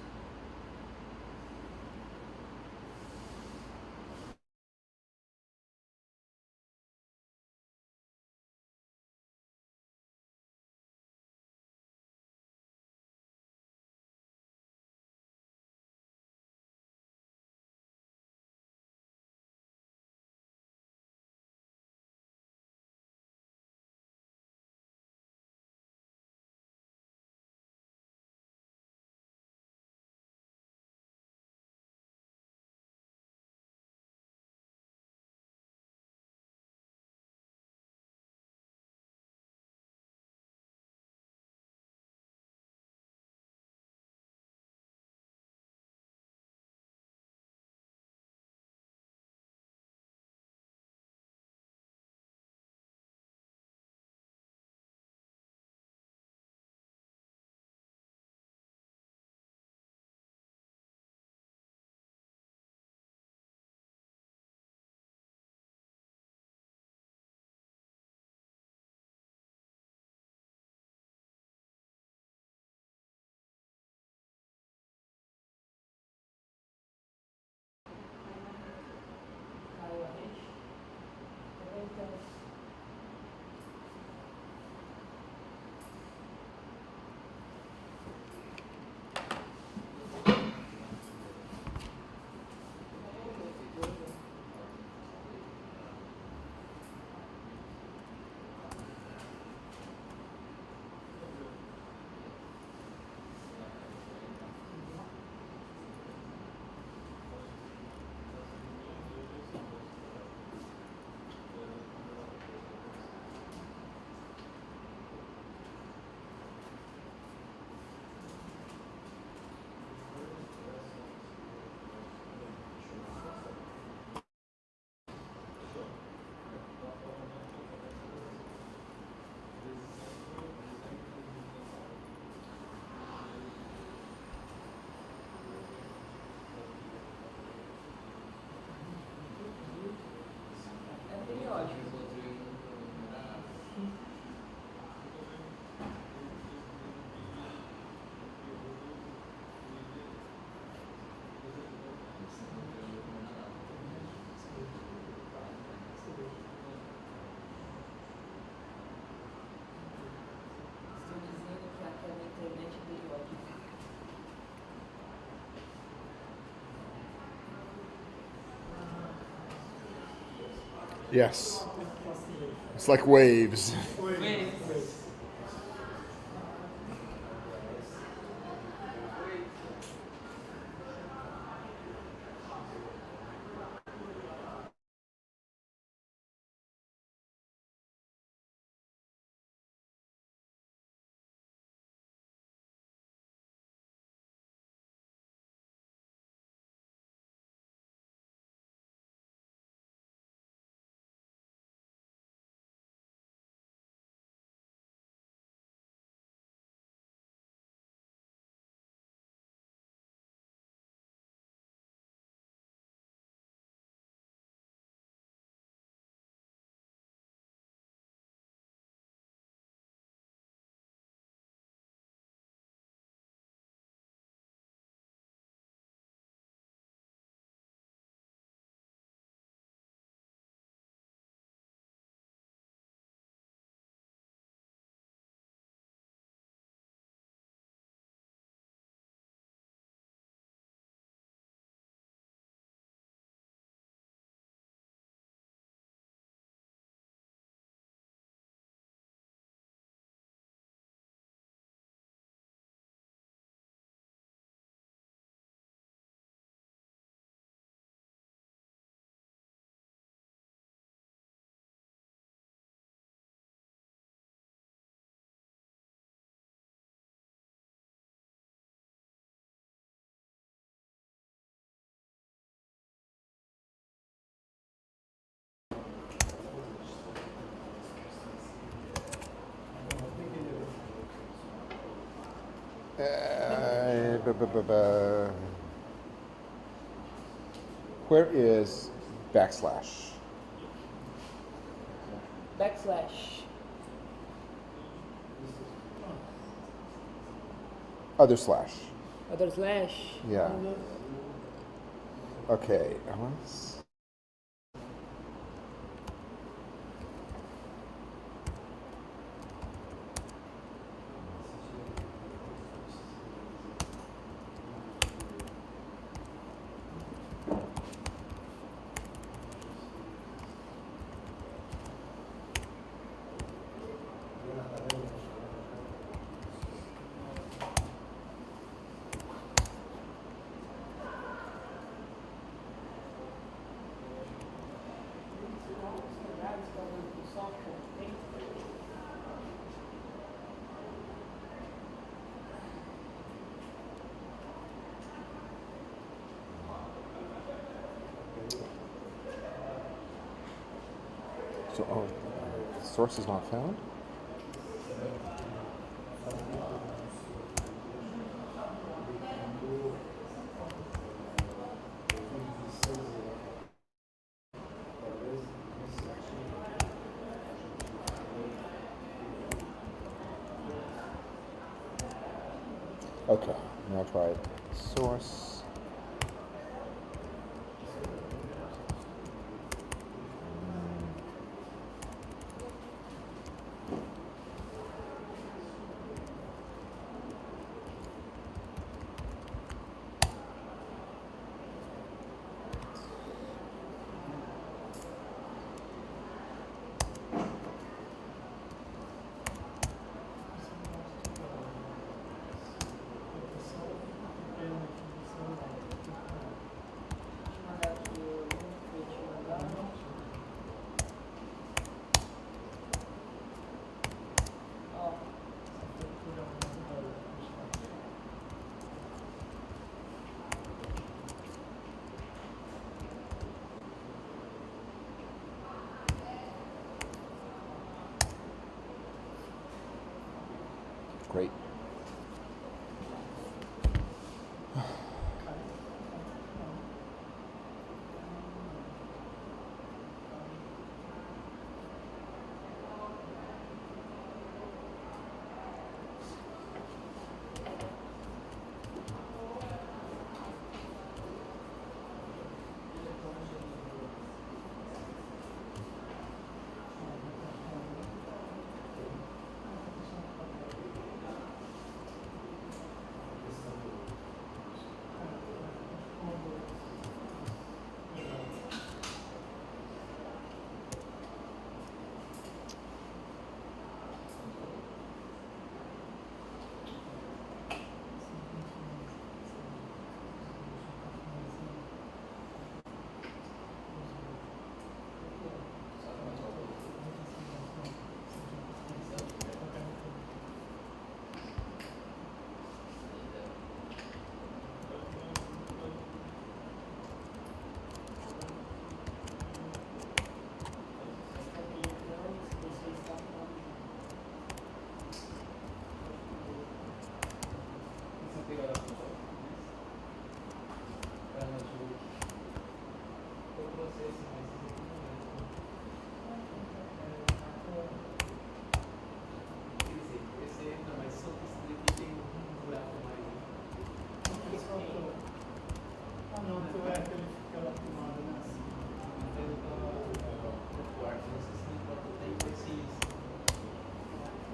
Caiu a rede? Então, é periódico. Estou dizendo que aqui é na internet é periódico. Yes. It's like waves. Where is backslash? Backslash. Other slash. Other slash? Yeah. Okay. Let's- So, oh, source is not found? Okay, now try source. Great.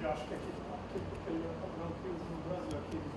Eu acho que aquele padrão que usa no Brasil, aquele